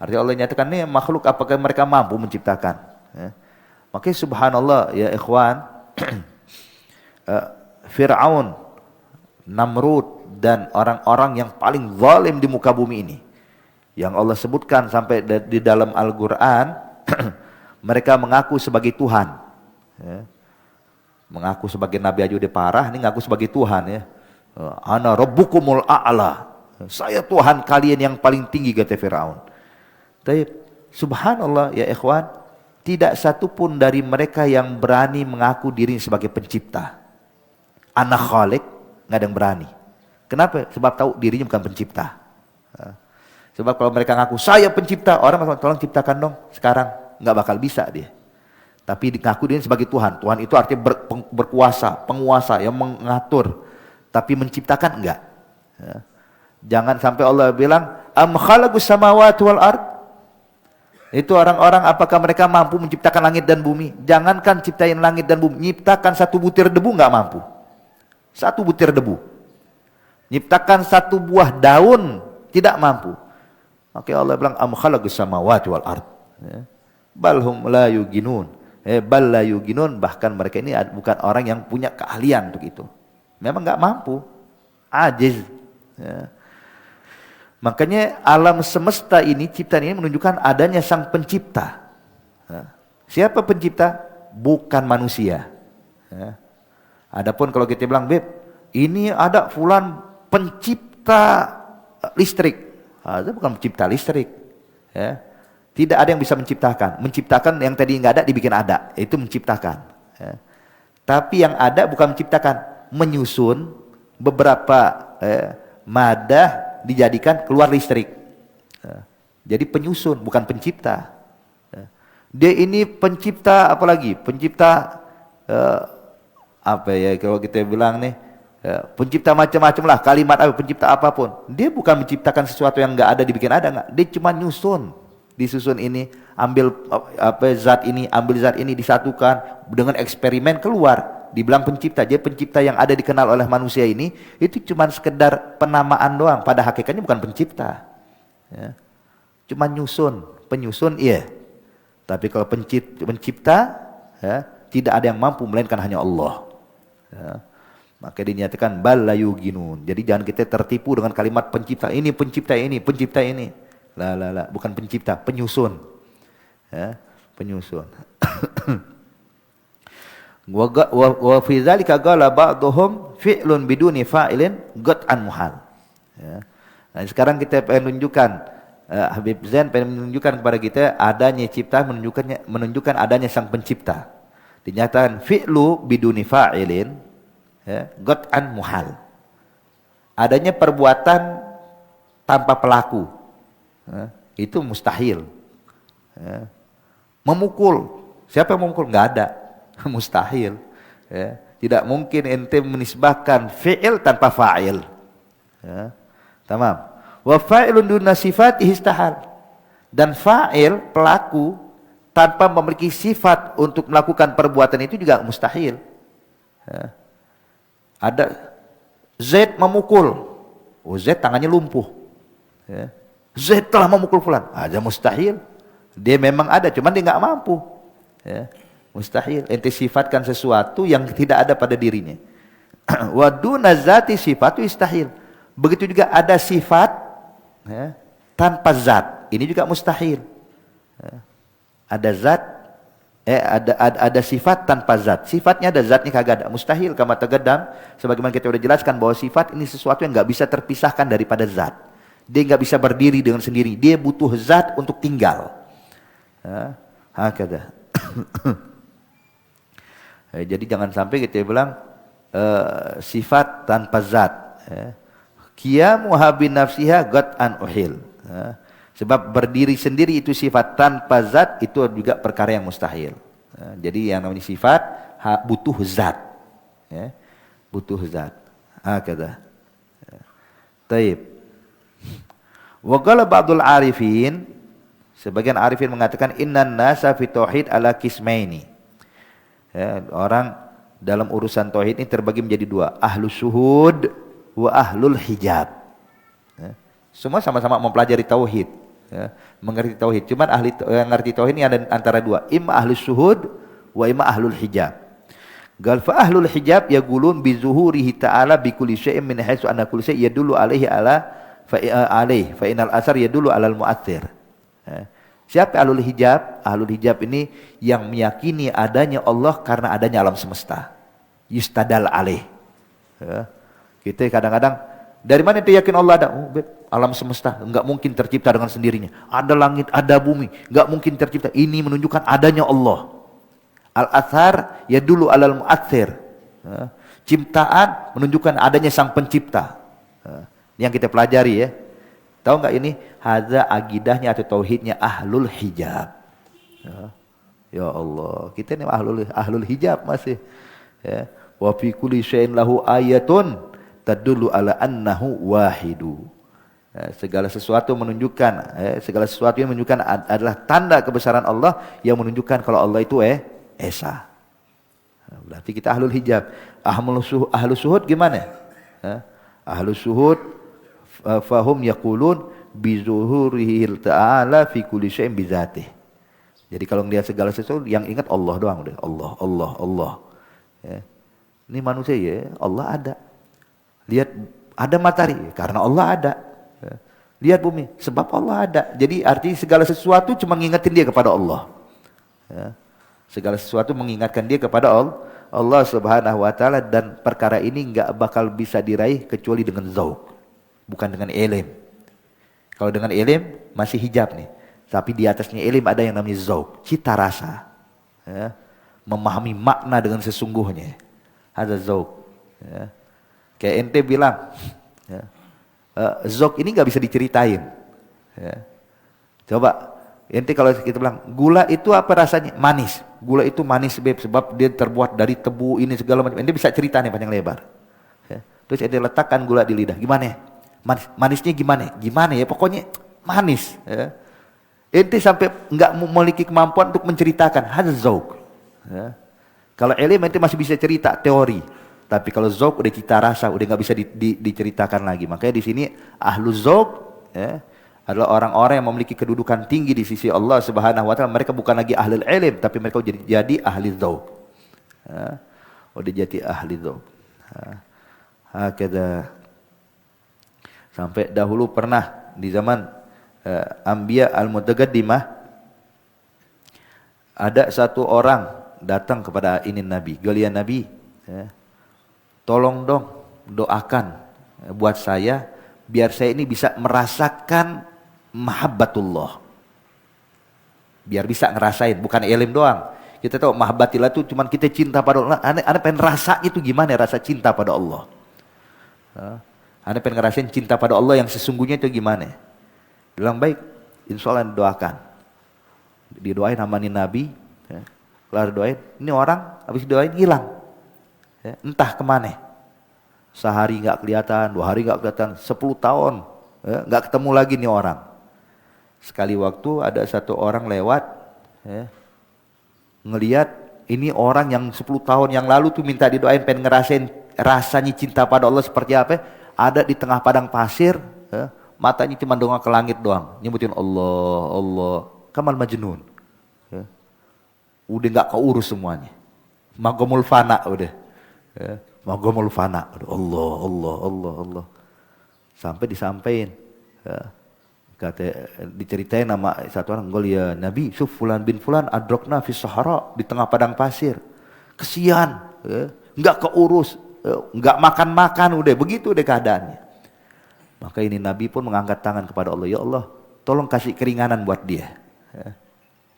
Artinya Allah nyatakan nih makhluk apakah mereka mampu menciptakan? Makanya subhanallah ya ikhwan, Fir'aun, Namrud dan orang-orang yang paling zalim di muka bumi ini yang Allah sebutkan sampai di dalam Al-Qur'an, mereka mengaku sebagai Tuhan. Mengaku sebagai nabi aja udah parah, ini ngaku sebagai Tuhan ya. Ana rabbukumul a'la. Saya Tuhan kalian yang paling tinggi, kata Fir'aun. Tapi subhanallah ya ikhwan, tidak satu pun dari mereka yang berani mengaku dirinya sebagai pencipta. Anak khalik, nggak ada yang berani. Kenapa? Sebab tahu dirinya bukan pencipta. Sebab kalau mereka ngaku saya pencipta, orang tolong ciptakan dong sekarang, nggak bakal bisa dia. Tapi ngaku dirinya sebagai Tuhan. Tuhan itu artinya berkuasa, penguasa yang mengatur. Tapi menciptakan enggak. Jangan sampai Allah bilang am khalaqus samawati wal ard. Itu orang-orang apakah mereka mampu menciptakan langit dan bumi? Jangankan ciptain langit dan bumi, nyiptakan satu butir debu enggak mampu. Satu butir debu. Nyiptakan satu buah daun tidak mampu. Oke, Allah bilang am khalaqus samawati wal ard. Balhum la yuqinun. Bal la yuqinun, bahkan mereka ini bukan orang yang punya keahlian untuk itu. Memang enggak mampu. Ajiz. Makanya alam semesta ini, ciptaan ini menunjukkan adanya sang pencipta. Siapa pencipta? Bukan manusia. Ya. Adapun kalau kita bilang, Beb, ini ada fulan pencipta listrik. Itu bukan pencipta listrik. Ya. Tidak ada yang bisa menciptakan. Menciptakan yang tadi nggak ada dibikin ada. Itu menciptakan. Ya. Tapi yang ada bukan menciptakan, menyusun beberapa madah dijadikan keluar listrik. Ya. Jadi penyusun bukan pencipta. Ya. Dia ini pencipta apalagi? Pencipta apa ya kalau kita bilang nih, pencipta macam-macam lah, kalimat apa, pencipta apapun. Dia bukan menciptakan sesuatu yang enggak ada dibikin ada, enggak. Dia cuma nyusun. Disusun ini, ambil apa zat ini, ambil zat ini disatukan dengan eksperimen keluar. Dibilang pencipta. Jadi pencipta yang ada dikenal oleh manusia ini itu cuma sekedar penamaan doang, pada hakikatnya bukan pencipta. Ya. Cuma nyusun, penyusun iya. Tapi kalau pencipta ya, tidak ada yang mampu melainkan hanya Allah. Ya. Maka dinyatakan bal la yuginun. Jadi jangan kita tertipu dengan kalimat pencipta ini, pencipta ini, pencipta ini. La, bukan pencipta, penyusun. Ya, penyusun. Wa fi dzalika qala ba'dhum fi'lun biduni fa'ilin qat'an muhal. Ya. Nah, sekarang kita pengen menunjukkan Habib Zain pengen menunjukkan kepada kita adanya cipta, menunjukkan adanya sang pencipta. Dinyatakan fi'lu biduni fa'ilin ya, qat'an muhal. Adanya perbuatan tanpa pelaku. Ya, itu mustahil. Ya. Memukul, siapa yang memukul? Enggak ada. Mustahil. Ya. Tidak mungkin ente menisbahkan fi'il tanpa fa'il. Ya. Tamam. Wa fa'ilun duna sifatihi istahal. Dan fa'il, pelaku, tanpa memiliki sifat untuk melakukan perbuatan itu juga mustahil. Ya. Ada Z memukul, Z tangannya lumpuh. Ya. Z telah memukul fulan, aja mustahil. Dia memang ada, cuman dia nggak mampu. Ya. Mustahil. Ente sifatkan sesuatu yang tidak ada pada dirinya. Wa duna zati sifatu istahil. Begitu juga ada sifat ya, tanpa zat, ini juga mustahil. Ya. Ada zat, ada sifat tanpa zat. Sifatnya ada, zatnya kagak ada. Mustahil. Kama taqaddam, sebagaimana kita sudah jelaskan bahwa sifat ini sesuatu yang nggak bisa terpisahkan daripada zat. Dia nggak bisa berdiri dengan sendiri. Dia butuh zat untuk tinggal. Hakada. Jadi jangan sampai kita bilang sifat tanpa zat. Qiyamuha bin nafsiha qat'an uhil. Sebab berdiri sendiri itu sifat tanpa zat itu juga perkara yang mustahil. Jadi yang namanya sifat butuh zat. Ya. Butuh zat. Hakada. Taib. Wa qala ba'dul arifin, sebagian arifin mengatakan innan nasa fi tauhid ala qismaini. Ya, orang dalam urusan tauhid ini terbagi menjadi dua, ahlus syuhud wa ahlul hijab. Ya, semua sama-sama mempelajari tauhid, ya, mengerti tauhid. Cuman ahli yang ngerti tauhid ini ada antara dua, imma ahlus syuhud wa imma ahlul hijab. Gal fa ahlul hijab yaqulun bi zuhurihi ta'ala bi kulli syai'in min haitsu anna kulli syai' yadullu alaihi ala fa inal asar yadullu alal mu'athir. Siapa ahlul hijab? Ahlul hijab ini yang meyakini adanya Allah karena adanya alam semesta. Yustadal alaih. Ya. Kita kadang-kadang dari mana dia yakin Allah ada? Oh, alam semesta enggak mungkin tercipta dengan sendirinya. Ada langit, ada bumi, enggak mungkin tercipta. Ini menunjukkan adanya Allah. Al-athar yadullu alal mu'athir. Ya. Ciptaan menunjukkan adanya sang pencipta. Ya. Yang kita pelajari ya. Tahu enggak ini? Hadza agidahnya atau tauhidnya ahlul hijab. Ya Allah, kita ini ahlul hijab masih. Ya. Wa fi kulli syai'in lahu ayatun tadullu ala annahu wahidu. Ya, segala sesuatu menunjukkan segala sesuatu yang menunjukkan adalah tanda kebesaran Allah yang menunjukkan kalau Allah itu esa. Berarti kita ahlul hijab. Ahlus syuhud gimana? Ahlus syuhud fahum yaqulun bi zuhurihi ta'ala fi kulli syai'in bi dzatihi. Jadi kalau melihat segala sesuatu yang ingat Allah doang udah. Allah. Ya. Ini manusia ya, Allah ada. Lihat ada matahari karena Allah ada. Ya. Lihat bumi sebab Allah ada. Jadi arti segala sesuatu cuma mengingatkan dia kepada Allah. Ya. Segala sesuatu mengingatkan dia kepada Allah Subhanahu wa taala, dan perkara ini enggak bakal bisa diraih kecuali dengan zauq, bukan dengan ilm. Kalau dengan ilm masih hijab nih. Tapi di atasnya ilm ada yang namanya zauq, cita rasa. Ya. Memahami makna dengan sesungguhnya. Ada zauq. Ya. Kayak ente bilang, ya, zauq ini nggak bisa diceritain. Ya. Coba ente kalau kita bilang gula itu apa rasanya? Manis. Gula itu manis sebab dia terbuat dari tebu ini segala macam. Ente bisa cerita nih panjang lebar. Ya. Terus ente letakkan gula di lidah. Gimana ya? Manisnya gimana? Gimana ya? Pokoknya manis. Ya. Ente sampai nggak memiliki kemampuan untuk menceritakan. Ada zauq. Ya. Kalau ilmu ente masih bisa cerita teori, tapi kalau zauq udah cita rasa, udah nggak bisa diceritakan lagi. Makanya di sini ahlu zauq, ya, adalah orang-orang yang memiliki kedudukan tinggi di sisi Allah Subhanahu wa taala. Mereka bukan lagi ahli ilm, tapi mereka jadi ahli zauq. Ya. Udah jadi ahli zauq. Hakada. Sampai dahulu pernah di zaman Anbiya al-Mutaqaddimah, ada satu orang datang kepada ini Nabi, galian Nabi, ya, tolong dong doakan buat saya biar saya ini bisa merasakan mahabbatullah, biar bisa ngerasain, bukan ilm doang. Kita tahu mahabbatillah itu cuman kita cinta pada Allah. Ane pengen rasa itu gimana rasa cinta pada Allah. Ane pengen ngerasain cinta pada Allah yang sesungguhnya itu gimana. Bilang baik, insya Allah doakan. Didoain namanya Nabi, ya. Kelar doain, ini orang habis doain hilang, ya. Entah kemana. Sehari nggak kelihatan, 2 hari nggak kelihatan, 10 tahun, ya, nggak ketemu lagi nih orang. Sekali waktu ada satu orang lewat, ya, ngelihat ini orang yang 10 tahun yang lalu tuh minta didoain, pengen ngerasain rasanya cinta pada Allah seperti apa, ada di tengah padang pasir, ya. Matanya cuma dongak ke langit doang, nyebutin Allah, Allah, kamal majnun. Ya. Udah nggak keurus semuanya, magomul fana udah, ya. Magomul fana, Allah, Allah, Allah, Allah, sampai disampaikan, ya. Kata diceritain nama satu orang, ya Nabi, Suf Fulan bin Fulan adrokna fi sahara, di tengah padang pasir, kesian, ya. Nggak keurus, ya. Nggak makan-makan, udah begitu udah keadaannya. Maka ini Nabi pun mengangkat tangan kepada Allah, ya Allah, tolong kasih keringanan buat dia. Ya.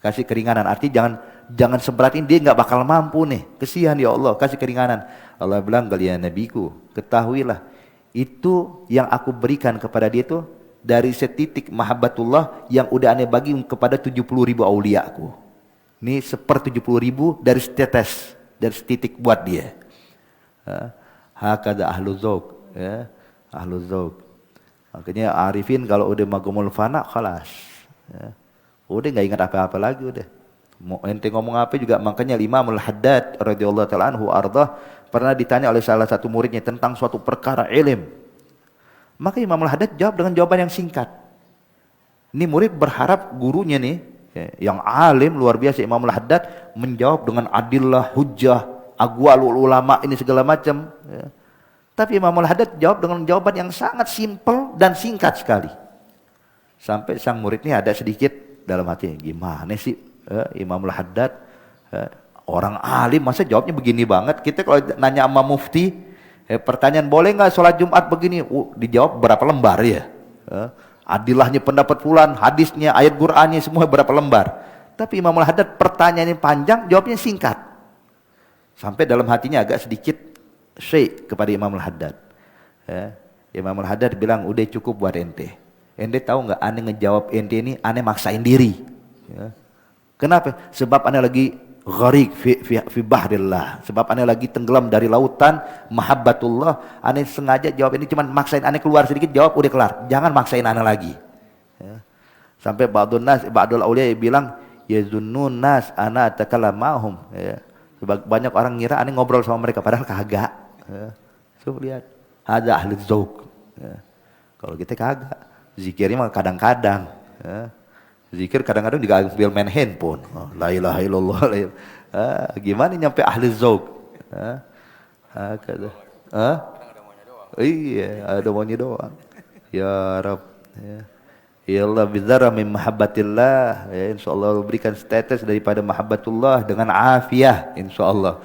Kasih keringanan, artinya jangan seberatin dia nggak bakal mampu nih. Kesian ya Allah, kasih keringanan. Allah bilang, kalian Nabiku, ketahuilah itu yang aku berikan kepada dia itu dari setitik mahabbatullah yang udah aneh bagi kepada 70.000 auliaku. Ini 70.000 dari setetes, dari setitik buat dia. Hakada ahlu zauq, ya, ahlu zauq. Makanya arifin kalau udah magumul fana khalas, ya. Udah nggak ingat apa-apa lagi udah. Mau ente ngomong apa juga. Makanya Imamul Haddad radhiyallahu taala anhu ardah pernah ditanya oleh salah satu muridnya tentang suatu perkara ilm. Maka Imamul Haddad jawab dengan jawaban yang singkat. Ini murid berharap gurunya nih, ya, yang alim luar biasa Imamul Haddad menjawab dengan adillah, hujjah, aqwalul ulama ini segala macam, ya. Tapi Imamul Haddad jawab dengan jawaban yang sangat simpel dan singkat sekali. Sampai sang murid ini ada sedikit dalam hati, gimana sih Imamul Haddad, orang alim masa jawabnya begini banget. Kita kalau nanya sama mufti, pertanyaan boleh nggak sholat Jumat begini, dijawab berapa lembar ya. Adilahnya pendapat fulan, hadisnya, ayat Qur'annya semua berapa lembar. Tapi Imamul Haddad pertanyaannya panjang, jawabnya singkat. Sampai dalam hatinya agak sedikit syekh kepada Imamul Haddad. Ya. Imamul Haddad bilang, udah cukup buat ente. Ente tahu nggak, aneh ngejawab ente ini, aneh maksain diri. Ya. Kenapa? Sebab aneh lagi gharik fi bahrillah. Sebab aneh lagi tenggelam dari lautan mahabbatullah. Aneh sengaja jawab ini, cuman maksain aneh keluar sedikit, jawab udah kelar. Jangan maksain aneh lagi. Ya. Sampai ba'dul auliya bilang, yazunnun nas ana atakallamahum. Ya. Banyak orang ngira aneh ngobrol sama mereka, padahal kagak. Ya. So lihat, ada ahli zauq. Ya. Kalau kita kagak, zikirnya mah kadang-kadang. Ya. Zikir kadang-kadang juga ambil main handphone. Oh, la ilaha illallah. Gimana nyampe ahli zauq? Iya, ada maunya doang. Ya Rabb. Ya Allah, bidzara min mahabbatillah. Ya, insyaallah berikan status daripada mahabbatullah dengan afiah, insyaallah.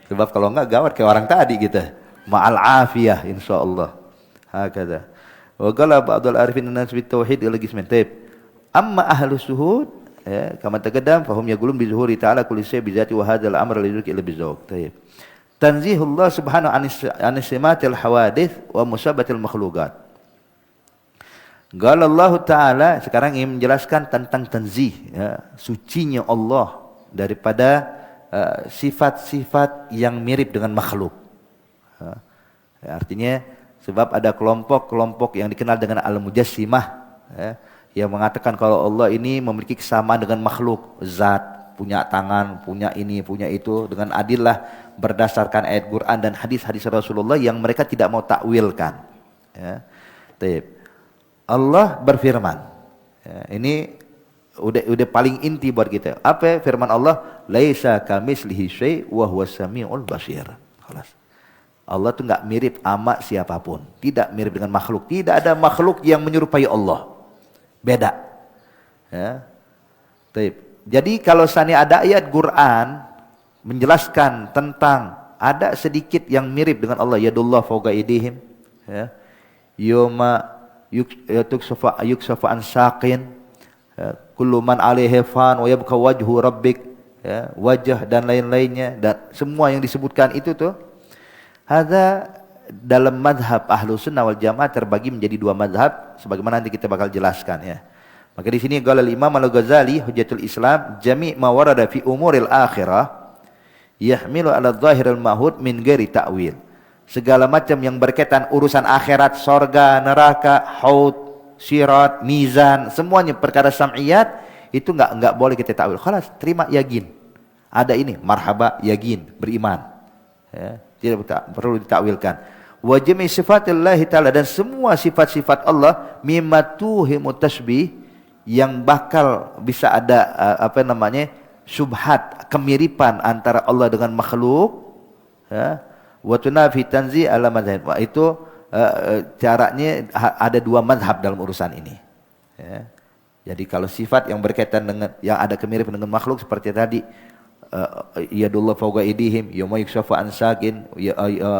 Sebab kalau enggak gawat kayak orang tadi kita. Ma'al afiyah insyaallah. Hakada. Wa qala ba'dul arifin an-nas bit tauhid lagi sementep. Amma ahlus suhud ya kama taqaddam fahum yaqulun bi zuhuri ta'ala kulli syai' bi zati wa hadzal amr la yudrik illa bi zawq. Tayyib. Tanzihullah subhanahu an simatil hawadits wa musabatil makhluqat. Qala Allah Ta'ala sekarang ingin menjelaskan tentang tanzih ya, sucinya Allah daripada sifat-sifat yang mirip dengan makhluk. Ya, artinya sebab ada kelompok-kelompok yang dikenal dengan al-mujassimah ya, yang mengatakan kalau Allah ini memiliki kesamaan dengan makhluk, zat, punya tangan, punya ini, punya itu dengan adillah berdasarkan ayat Quran dan hadis-hadis Rasulullah yang mereka tidak mau takwilkan. Ya. Allah berfirman. Ya, ini udah paling inti buat kita. Apa firman Allah? Laisa kamitslihi syai' wa huwas samiul basir. Khalas. Allah tuh enggak mirip sama siapapun, tidak mirip dengan makhluk. Tidak ada makhluk yang menyerupai Allah. Beda. Ya. Jadi kalau seandainya ada ayat Quran menjelaskan tentang ada sedikit yang mirip dengan Allah, yadullah fawqa aydihim, ya. Yoma yuksafa an saqin, ya. Kullu man 'alaihi fan wa yabqa wajhu rabbik, ya. Wajah dan lain-lainnya dan semua yang disebutkan itu tuh hadza dalam mazhab Ahlus Sunnah wal Jamaah terbagi menjadi dua mazhab sebagaimana nanti kita bakal jelaskan ya. Maka di sini qala al-Imam Al-Ghazali Hujjatul Islam jami' ma warada fi umuril akhirah yahmilu 'ala dhahiril mahud min ghairi ta'wil. Segala macam yang berkaitan urusan akhirat, sorga, neraka, haud, sirat, mizan, semuanya perkara sam'iyat itu enggak boleh kita takwil. Khalas, terima yakin. Ada ini marhaba yakin, beriman. Ya. Tidak perlu ditakwilkan. Wa jami' sifatillahi ta'ala dan semua sifat-sifat Allah mimma tuhimu tasbih yang bakal bisa ada syubhat kemiripan antara Allah dengan makhluk ya. Wa tunafi tanzih ala mazhab. Itu caranya ada dua mazhab dalam urusan ini ya. Jadi kalau sifat yang berkaitan dengan yang ada kemiripan dengan makhluk seperti tadi yadullah fawqa aydihim yawma yukshafu an saqin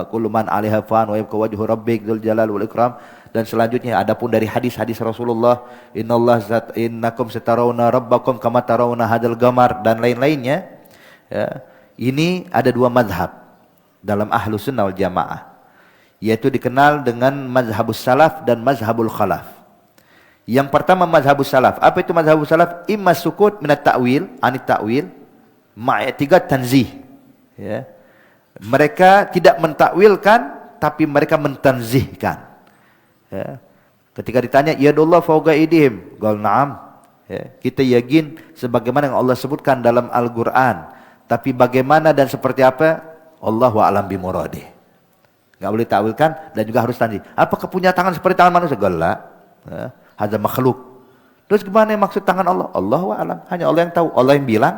kullu man 'alaiha fan wa yabqa wajhu rabbik dzul jalal wal ikram dan selanjutnya adapun dari hadis-hadis Rasulullah innakum satarawna rabbakum kama tarawna hadzal qamar dan lain-lainnya ya. Ini ada dua mazhab dalam Ahlus Sunnah wal Jamaah yaitu dikenal dengan mazhabus salaf dan mazhabul khalaf. Yang pertama mazhabus salaf. Apa itu mazhabus salaf? Imma sukut minat ta'wil, anit ta'wil ma'atiqad tanzih ya. Mereka tidak mentakwilkan tapi mereka mentanzihkan ya. Ketika ditanya yadullah fawqa aydihim qal na'am ya. Kita yakin sebagaimana yang Allah sebutkan dalam Al-Qur'an tapi bagaimana dan seperti apa Allahu a'lam bimuradih. Enggak boleh takwilkan dan juga harus tanzih. Apakah punya tangan seperti tangan manusia? Enggak ya. Hadza makhluk. Terus gimana yang maksud tangan Allah? Allahu a'lam, hanya Allah yang tahu. Allah yang bilang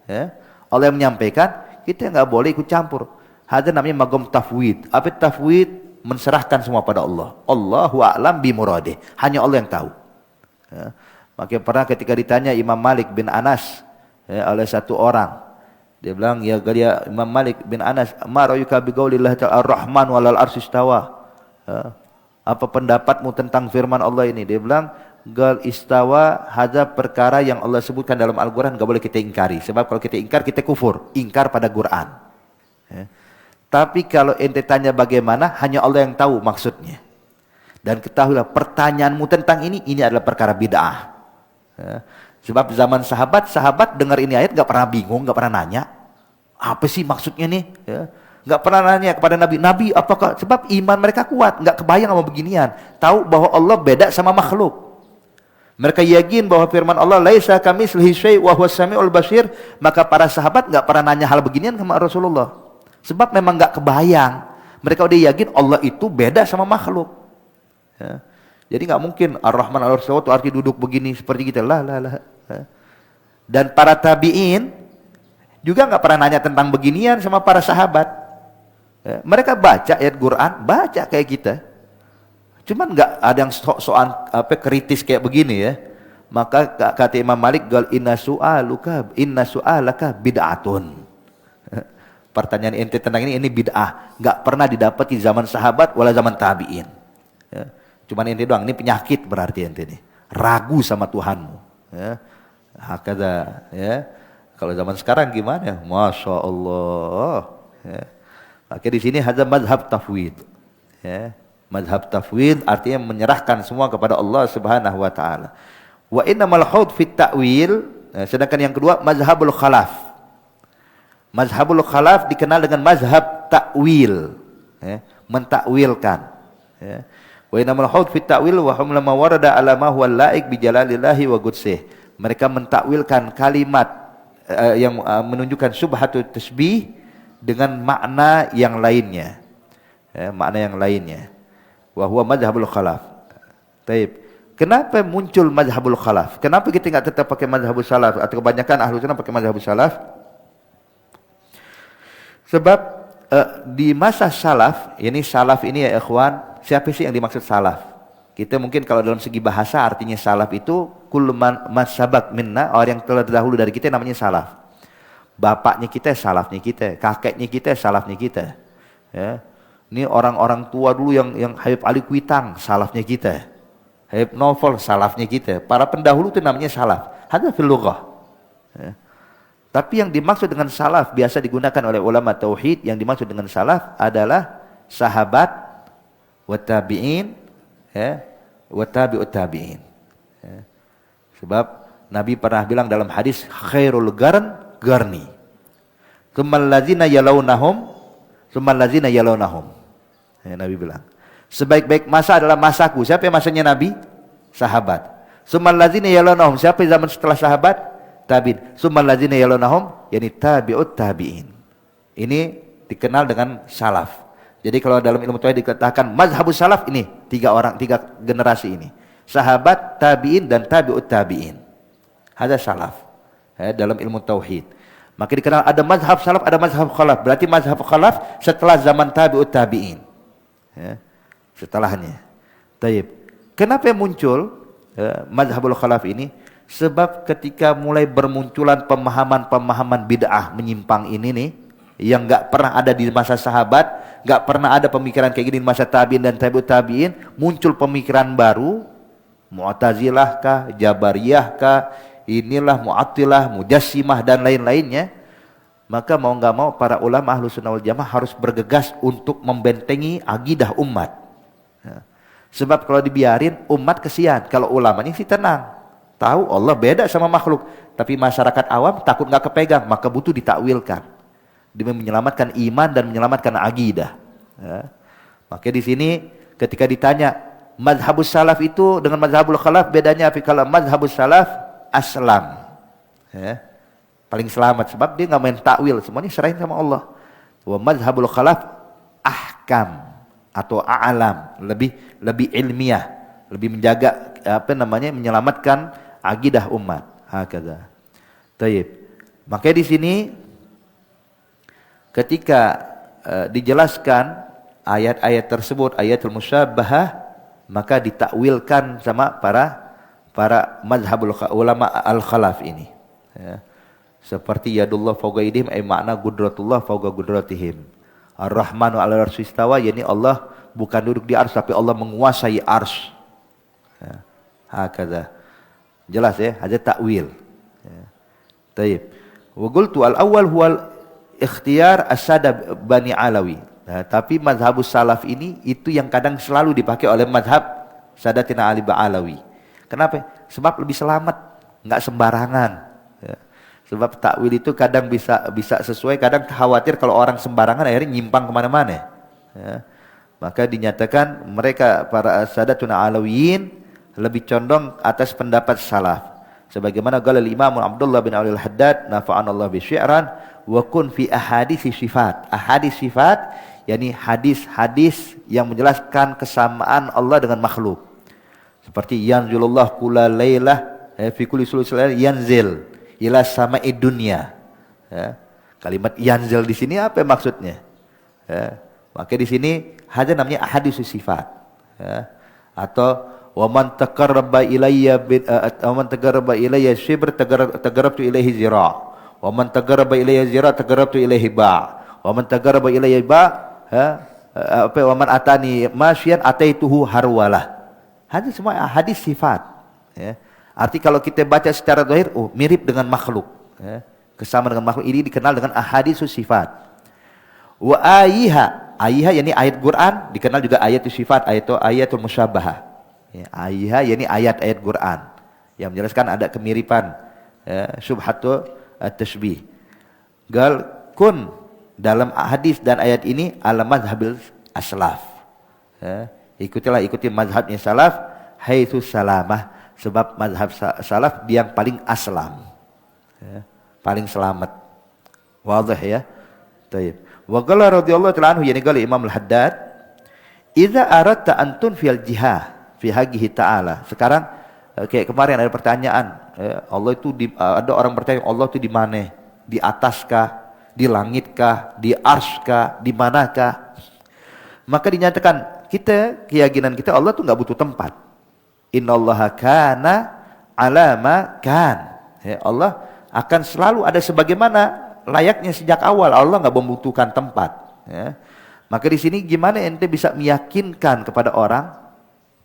ya, Allah yang menyampaikan, kita enggak boleh ikut campur. Hadza namanya maqam tafwid. Apa tafwid? Menserahkan semua pada Allah. Allahu a'lam bi muradih. Hanya Allah yang tahu. Ya. Makanya pernah ketika ditanya Imam Malik bin Anas ya, oleh satu orang, dia bilang ya Imam Malik bin Anas, "Ma ra'yuka bi qaulillah ta'ala ar-Rahman 'alal arsy istawa?" Ya. Apa pendapatmu tentang firman Allah ini? Dia bilang gal istawa hadza perkara yang Allah sebutkan dalam Al-Qur'an enggak boleh kita ingkari. Sebab kalau kita ingkar kita kufur, ingkar pada Quran. Ya. Tapi kalau ente tanya bagaimana, hanya Allah yang tahu maksudnya. Dan ketahuilah pertanyaanmu tentang ini adalah perkara bid'ah. Ya. Sebab zaman sahabat dengar ini ayat enggak pernah bingung, enggak pernah nanya. Apa sih maksudnya nih? Ya. Enggak pernah nanya kepada Nabi apakah sebab iman mereka kuat, enggak kebayang sama beginian. Tahu bahwa Allah beda sama makhluk. Mereka yakin bahwa firman Allah laisa kamitslihi syai' wa huwas samiul basir, maka para sahabat enggak pernah nanya hal beginian sama Rasulullah. Sebab memang enggak kebayang. Mereka udah yakin Allah itu beda sama makhluk. Ya. Jadi enggak mungkin Ar-Rahman al-Arsyy itu arti duduk begini seperti kita. Lah. Ya. Dan para tabi'in juga enggak pernah nanya tentang beginian sama para sahabat. Ya. Mereka baca ayat Quran, baca kayak kita. Cuman enggak ada yang soal kritis kayak begini ya. Maka kata Imam Malik gal inna su'alaka bid'atun. pertanyaan ente tentang ini bid'ah. Enggak pernah didapati zaman sahabat wala zaman tabi'in. Ya. Cuman ente doang, ini penyakit berarti ente nih. Ragu sama Tuhanmu. Ya. Hakada, ya. Kalau zaman sekarang gimana? Masya Allah. Ya. Maka di sini ada mazhab tafwid. Ya. Mazhab tafwid artinya menyerahkan semua kepada Allah Subhanahu wa taala. Wa innamal haud fit ta'wil, sedangkan yang kedua mazhabul khalaf. Mazhabul khalaf dikenal dengan mazhab ta'wil, ya, mentakwilkan, ya. Wa innamal haud fit ta'wil wa hum lama warada ala ma huwa laik bi jalalillahi wa qudsih. Mereka mentakwilkan kalimat yang menunjukkan subhatut tasbih dengan makna yang lainnya, ya, makna yang lainnya. Wa huwa mazhabul khalaf. Taib. Kenapa muncul mazhabul khalaf? Kenapa kita enggak tetap pakai mazhabul salaf atau kebanyakan ahlu sunnah pakai mazhabul salaf? Sebab di masa salaf, ini salaf ini ya ikhwan, siapa sih yang dimaksud salaf? Kita mungkin kalau dalam segi bahasa artinya salaf itu kullu man sabaq minna, orang yang telah terdahulu dari kita namanya salaf. Bapaknya kita salafnya kita, kakeknya kita salafnya kita. Ya. Ini orang-orang tua dulu yang Habib Ali Kuitang salafnya kita. Habib Novel salafnya kita. Para pendahulu itu namanya salaf. Hadza fil lughah. Ya. Tapi yang dimaksud dengan salaf biasa digunakan oleh ulama tauhid, yang dimaksud dengan salaf adalah sahabat wa tabi'in, ya, wa tabi'ut tabi'in. Ya. Sebab Nabi pernah bilang dalam hadis khairul garni. Tsummal ladzina yalawnahum, tsummal ladzina yalawnahum. Ya, Nabi bilang, sebaik-baik masa adalah masaku. Siapa yang masanya Nabi? Sahabat. Tsummal ladzina yalawnahum, siapa yang zaman setelah sahabat? Tabi'in. Tsummal ladzina yalunahum, yani tabi'ut tabi'in. Ini dikenal dengan salaf. Jadi kalau dalam ilmu tauhid dikatakan mazhabus salaf, ini tiga generasi ini. Sahabat, tabi'in dan tabi'ut tabi'in. Ada salaf. Ya, dalam ilmu tauhid. Maka dikenal ada mazhab salaf, ada mazhab khalaf. Berarti mazhab khalaf setelah zaman tabi'ut tabi'in. Ya, setelahnya. Taib. Kenapa muncul mazhabul khalaf ini? Sebab ketika mulai bermunculan pemahaman-pemahaman bid'ah menyimpang ini nih, yang enggak pernah ada di masa sahabat, enggak pernah ada pemikiran kayak gini di masa tabi'in dan tabi'ut tabi'in, muncul pemikiran baru, Mu'tazilah kah, Jabariyah kah, inilah Mu'attilah, Mujassimah dan lain-lainnya. Maka mau enggak mau para ulama Ahlus Sunnah wal Jamaah harus bergegas untuk membentengi akidah umat. Sebab kalau dibiarin umat kesian, kalau ulamanya sih tenang. Tahu Allah beda sama makhluk, tapi masyarakat awam takut nggak kepegang, maka butuh ditakwilkan demi menyelamatkan iman dan menyelamatkan akidah. Ya. Maka di sini ketika ditanya mazhabus salaf itu dengan mazhabul khalaf bedanya apa? Kalau mazhabus salaf aslam, ya, paling selamat sebab dia nggak main takwil, semuanya serahin sama Allah. Wa mazhabul khalaf ahkam atau a'lam, lebih ilmiah, lebih menjaga menyelamatkan akidah umat. Hakadha. Taib. Maka di sini ketika dijelaskan ayat-ayat tersebut, ayatul musyabbahah, maka ditakwilkan sama para mazhabul ulama al-khalaf ini. Ya. Seperti yadullah fawqa aydihim, ay makna qudratullah fawqa qudratihim. Ar-Rahmanu 'ala arsy istawa, yakni Allah bukan duduk di arsy tapi Allah menguasai arsy. Ya. Hakadha. Jelas ya, ada takwil. Ya. Taib. Wa qultu al-awwal huwal ikhtiyar as-sada Bani Alawi. Nah, tapi mazhabus salaf ini itu yang kadang selalu dipakai oleh mazhab Sadatina Ali Ba'alawi. Kenapa? Sebab lebih selamat, enggak sembarangan. Ya. Sebab takwil itu kadang bisa sesuai, kadang khawatir kalau orang sembarangan akhirnya nyimpang kemana-mana. Ya. Maka dinyatakan mereka para Sadatuna Alawiyin lebih condong atas pendapat salaf. Sebagaimana qala al-Imam Abdullah bin Ali al-Haddad, nafa'anallahu bi syi'ran wa kun fi ahadits sifat. Ahadits sifat yakni hadis-hadis yang menjelaskan kesamaan Allah dengan makhluk. Seperti yanzilullah kula lailah fi kulli sulusil yanzil ila sama'id dunya. Ya. Kalimat yanzil di sini apa maksudnya? Ya. Maka di sini ada namanya ahadits sifat. Ya. Atau wa man taqarraba ilayya shibr taqarrabtu ilaihi zira', wa man taqarraba ilayya zira' taqarrabtu ilaihi ba', Wa man taqarraba ilayya wa man atani masyian ataituhu harwalah. Hadis semua hadis sifat. Ya. Arti kalau kita baca secara zahir, mirip dengan makhluk. Ya. Kesamaan dengan makhluk ini dikenal dengan ahadisus sifat. Wa ayyiha, yakni ayat Quran, dikenal juga ayatul sifat, ayatul musyabahah. Ya, ayyiha yakni ayat-ayat Quran yang menjelaskan ada kemiripan, ya, syubhatu at-tashbih. Gal kun dalam hadis dan ayat ini ala mazhabil aslaf. Ya, ikuti mazhabnya salaf haitsu salamah, sebab mazhab salaf dia yang paling aslam. Ya, paling selamat. Wadih ya. Taib. Wa qala radhiyallahu ta'ala anhu, yani qala Imam Al-Haddad, idza aradta an tunfil jihad fi haqqihi ta'ala. Sekarang kayak kemarin ada pertanyaan, Allah itu ada orang bertanya, Allah itu di mana? Di ataskah? Di langitkah? Di arskah? Di manakah? Maka dinyatakan keyakinan kita Allah itu enggak butuh tempat. Innallaha kana ala ma kan. Ya, Allah akan selalu ada sebagaimana layaknya sejak awal. Allah enggak membutuhkan tempat. Ya. Maka di sini gimana ente bisa meyakinkan kepada orang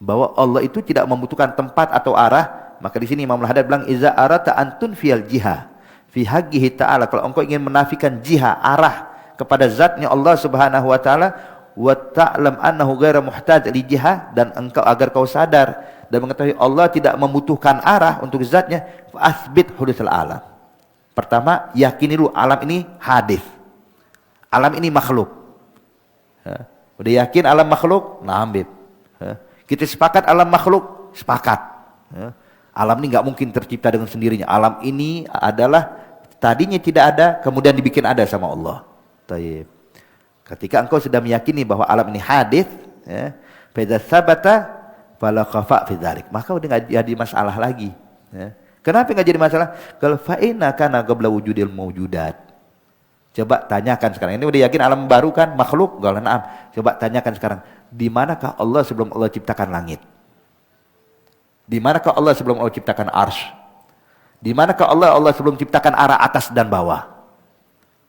bahwa Allah itu tidak membutuhkan tempat atau arah? Maka di sini Imam Al-Haddad bilang iza arata antun fil jihad fi haqqihi ta'ala. Kalau engkau ingin menafikan jihad, arah kepada zatnya Allah Subhanahu wa taala, wa ta'lam annahu ghairu muhtaj li jihad, dan engkau agar kau sadar dan mengetahui Allah tidak membutuhkan arah untuk zatnya, fa asbit hudusul alam. Pertama, yakini dulu alam ini hadis. Alam ini makhluk. Ya. Udah yakin alam makhluk? Nah, ambil. Ya. Kita sepakat alam makhluk? Sepakat. Ya. Alam ini nggak mungkin tercipta dengan sendirinya. Alam ini adalah tadinya tidak ada, kemudian dibikin ada sama Allah. Taib. Ketika engkau sudah meyakini bahwa alam ini hadis, ya, fa idza sabata fala khafa fi dzalik, maka udah nggak jadi masalah lagi. Ya. Kenapa nggak jadi masalah? Kalau fa'ina kana qabla wujudil mawjudat. Coba tanyakan sekarang. Ini udah yakin alam baru kan, makhluk? Enggak, na'am. Coba tanyakan sekarang, di manakah Allah sebelum Allah ciptakan langit? Di manakah Allah sebelum Allah ciptakan arsy? Di manakah Allah sebelum ciptakan arah atas dan bawah?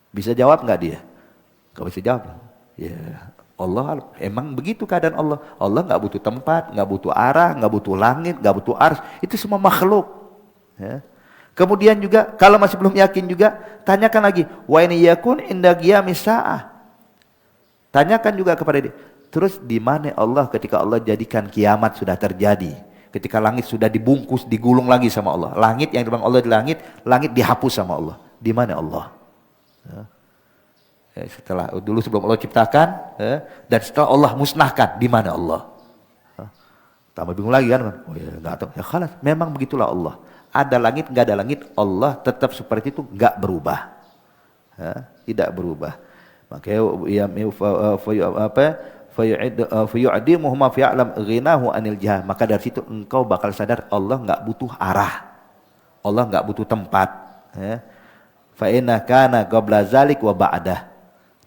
Bisa jawab nggak dia? Nggak bisa jawab. Ya, Allah emang begitu keadaan Allah. Allah nggak butuh tempat, nggak butuh arah, nggak butuh langit, nggak butuh arsy. Itu semua makhluk. Ya. Kemudian juga kalau masih belum yakin juga, tanyakan lagi, wa in yakun inda qiyamis saah. Tanyakan juga kepada dia. Terus di mana Allah ketika Allah jadikan kiamat sudah terjadi? Ketika langit sudah dibungkus, digulung lagi sama Allah. Langit yang dibilang Allah di langit, langit dihapus sama Allah. Di mana Allah? Ya. Ya, setelah dulu sebelum Allah ciptakan, ya, dan setelah Allah musnahkan, di mana Allah? Ya. Tambah bingung lagi kan? Oh ya, enggak tahu. Ya khalas, memang begitulah Allah. Ada langit, enggak ada langit, Allah tetap seperti itu, enggak berubah. Ya, tidak berubah. Makanya fayu'dimuhu ma fi'alam ghinahu anil jihad. Maka dari situ engkau bakal sadar Allah enggak butuh arah. Allah enggak butuh tempat. Ya. Fa inna kana qabla zalik wa ba'dah.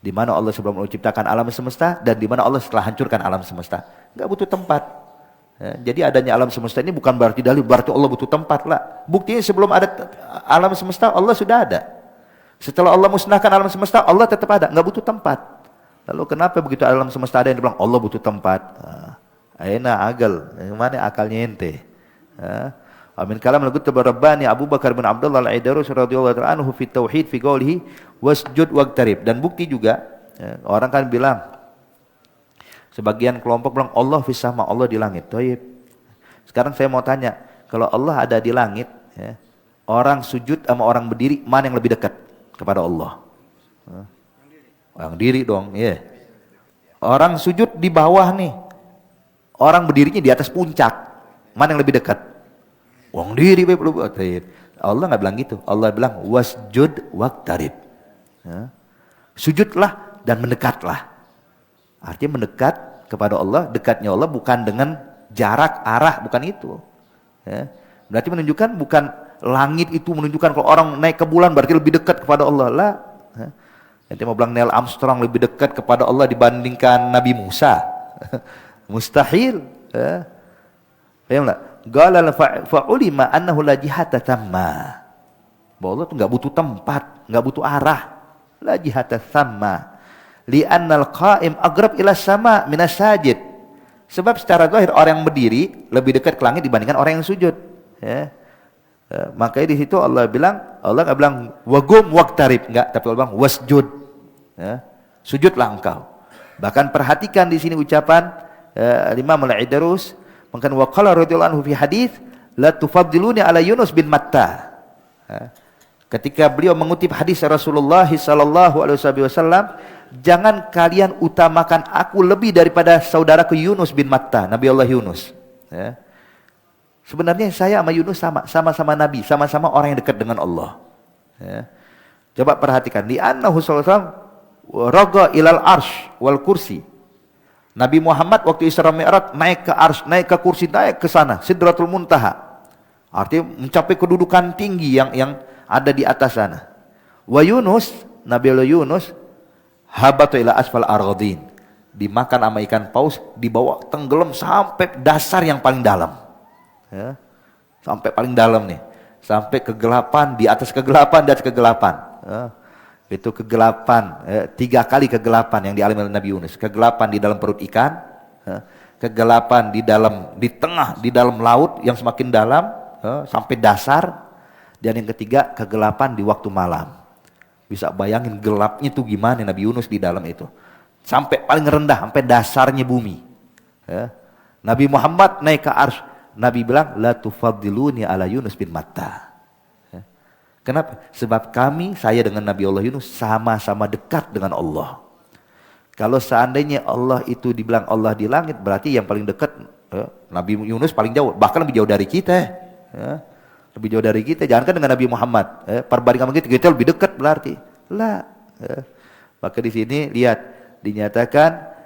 Di mana Allah sebelum menciptakan alam semesta dan di mana Allah setelah hancurkan alam semesta. Enggak butuh tempat. Ya, jadi adanya alam semesta ini bukan berarti dalil berarti Allah butuh tempat lah. Buktinya sebelum ada alam semesta Allah sudah ada. Setelah Allah musnahkan alam semesta Allah tetap ada, enggak butuh tempat. Lalu kenapa begitu alam semesta ada yang bilang Allah butuh tempat? Aina agal, yang mana akalnya ente? Amin kalam al-Qutb Rabbani Abu Bakar bin Abdullah Al-Aidarus radhiyallahu anhu fi tauhid fi qoulihi wasjud waqtarib. Dan bukti juga, ya, orang kan bilang, sebagian kelompok bilang Allah fis sama, Allah di langit. Taib. Sekarang saya mau tanya, kalau Allah ada di langit, ya, orang sujud sama orang berdiri mana yang lebih dekat kepada Allah? Orang diri dong, ya. Yeah. Orang sujud di bawah nih, orang berdirinya di atas puncak, mana yang lebih dekat? Orang diri, Allah nggak bilang gitu. Allah bilang wasjud waqtarib. Ya. Sujudlah dan mendekatlah. Artinya mendekat kepada Allah, dekatnya Allah bukan dengan jarak, arah, bukan itu. Ya. Berarti menunjukkan bukan langit itu menunjukkan kalau orang naik ke bulan berarti lebih dekat kepada Allah lah. Ya. Nanti mau bilang Neil Armstrong lebih dekat kepada Allah dibandingkan Nabi Musa. Mustahil. Ya. Paham tak? Qala fa'ulima annahu la jihata tamma. Bahwa Allah itu enggak butuh tempat, enggak butuh arah. La jihata tamma. Li'annal qa'im aqrab ila sama minas sajid. Sebab secara zahir orang yang berdiri lebih dekat ke langit dibandingkan orang yang sujud. Ya. Makanya di situ Allah nggak bilang wagum waqtarib, enggak, tapi Allah bilang wasjud. Ya. Sujudlah engkau. Bahkan perhatikan di sini ucapan Imam Al-Idarus, maka wa qala radhiyallahu anhu fi hadis la tufaddiluni ala Yunus bin Matta. Ya. Ketika beliau mengutip hadis Rasulullah sallallahu alaihi wasallam, jangan kalian utamakan aku lebih daripada saudaraku Yunus bin Matta, Nabi Allah Yunus. Ya. Sebenarnya saya sama Yunus sama-sama Nabi, sama-sama orang yang dekat dengan Allah. Ya. Coba perhatikan, di annahu sallallahu alaihi wasallam raga ilal arsh wal kursi. Nabi Muhammad waktu Isra Mi'raj naik ke arsh, naik ke kursi, naik ke sana, Sidratul Muntaha. Artinya mencapai kedudukan tinggi yang ada di atas sana. Wa Yunus, Nabi Allah Yunus habatu ila asfal arghadin, dimakan sama ikan paus, dibawa tenggelam sampai dasar yang paling dalam. Ya. Sampai paling dalam nih, sampai kegelapan, di atas kegelapan, di atas kegelapan. Ya. Itu kegelapan, 3 kali kegelapan yang dialami oleh Nabi Yunus. Kegelapan di dalam perut ikan, ya. Kegelapan di tengah, di dalam laut yang semakin dalam, ya, sampai dasar. Dan yang ketiga, kegelapan di waktu malam. Bisa bayangin gelapnya itu gimana Nabi Yunus di dalam itu. Sampai paling rendah, sampai dasarnya bumi. Ya. Nabi Muhammad naik ke arsy. Nabi bilang, la tufaddiluni ala Yunus bin Matta. Ya. Kenapa? Sebab saya dengan Nabi Allah Yunus sama-sama dekat dengan Allah. Kalau seandainya Allah itu dibilang Allah di langit, berarti yang paling dekat, Nabi Yunus paling jauh. Bahkan lebih jauh dari kita. Ya. Lebih jauh dari kita, jangankan dengan Nabi Muhammad. Perbandingan kita lebih dekat berarti. Lah. Maka di sini lihat dinyatakan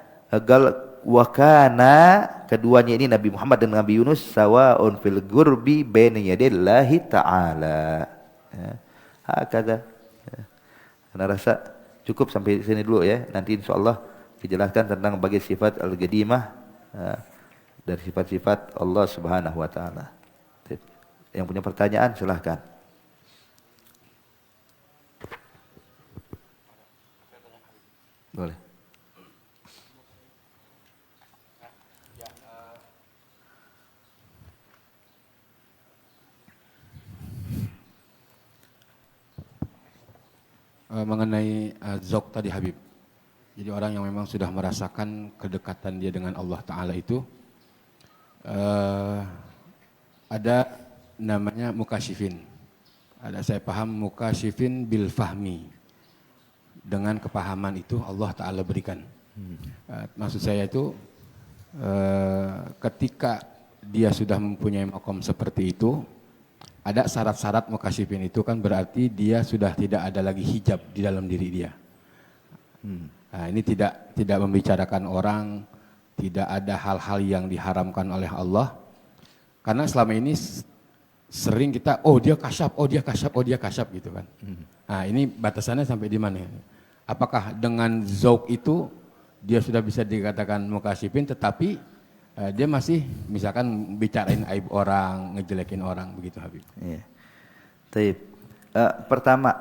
wakana, keduanya ini Nabi Muhammad dan Nabi Yunus sawaun fil gurbi baina yadillahi ta'ala. Hakada. Saya rasa cukup sampai sini dulu ya. Nanti insyaallah dijelaskan tentang bagi sifat al-qadimah dari sifat-sifat Allah Subhanahu wa taala. Yang punya pertanyaan silahkan. Boleh. Mengenai Zauq tadi Habib. Jadi orang yang memang sudah merasakan kedekatan dia dengan Allah Ta'ala itu ada namanya mukasyifin. Saya paham mukasyifin bil fahmi. Dengan kepahaman itu Allah Ta'ala berikan. Maksud saya itu ketika dia sudah mempunyai makom seperti itu, ada syarat-syarat mukasyifin itu kan berarti dia sudah tidak ada lagi hijab di dalam diri dia. Nah, ini tidak membicarakan orang, tidak ada hal-hal yang diharamkan oleh Allah. Karena selama ini sering kita, dia kasyaf gitu kan. Nah, ini batasannya sampai di mana? Apakah dengan zauq itu dia sudah bisa dikatakan mukasyifin, tetapi dia masih misalkan bicarain aib orang, ngejelekin orang begitu Habib? Iya. Taib. Pertama,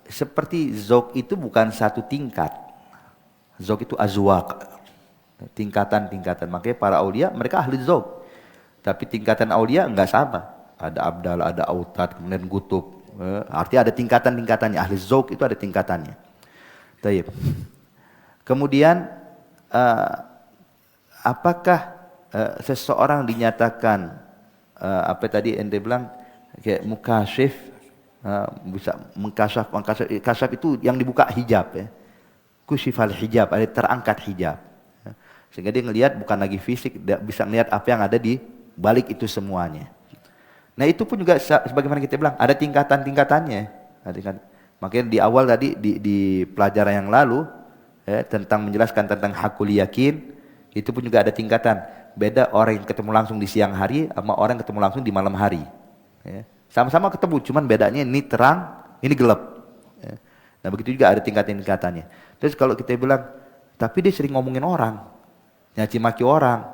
seperti zauq itu bukan satu tingkat. Zauq itu azwaq, tingkatan-tingkatan. Makanya para aulia mereka ahli zauq. Tapi tingkatan aulia enggak sama. Ada abdal, ada autad, kemudian gutub. Artinya ada tingkatan-tingkatannya. Ahli zauq itu ada tingkatannya. Taib. Kemudian apakah seseorang dinyatakan apa tadi ente bilang kayak mukasyif, bisa mengkasyaf itu yang dibuka hijab ya. Kusyifal hijab, ada terangkat hijab. Sehingga dia ngelihat bukan lagi fisik, dia bisa ngelihat apa yang ada di balik itu semuanya. Nah itu pun juga sebagaimana kita bilang ada tingkatan-tingkatannya. Makanya di awal tadi di pelajaran yang lalu ya, tentang menjelaskan tentang hakul yakin, itu pun juga ada tingkatan. Beda orang yang ketemu langsung di siang hari sama orang yang ketemu langsung di malam hari. Ya. Sama-sama ketemu, cuman bedanya ini terang, ini gelap. Ya. Nah begitu juga ada tingkatan-tingkatannya. Terus kalau kita bilang, tapi dia sering ngomongin orang, nyaci maki orang.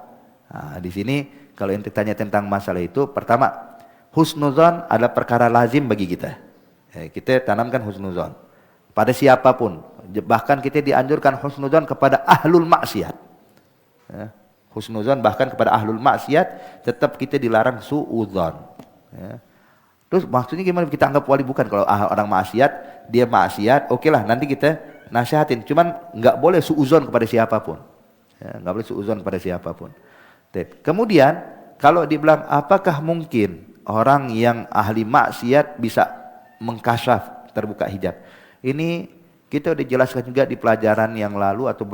Nah, di sini kalau ente tanya tentang masalah itu, pertama husnuzon adalah perkara lazim bagi kita. Ya, kita tanamkan husnuzon pada siapapun. Bahkan kita dianjurkan husnudzon kepada ahlul maksiat. Ya. Husnudzon bahkan kepada ahlul maksiat, tetap kita dilarang suudzon. Ya. Terus maksudnya gimana kita anggap wali? Bukan, kalau orang maksiat, dia maksiat, oke lah nanti kita nasihatin. Cuman nggak boleh suudzon kepada siapapun. Ya, nggak boleh suudzon kepada siapapun. Kemudian kalau dibilang apakah mungkin orang yang ahli maksiat bisa mengkasyaf, terbuka hijab? Ini kita udah jelaskan juga di pelajaran yang lalu atau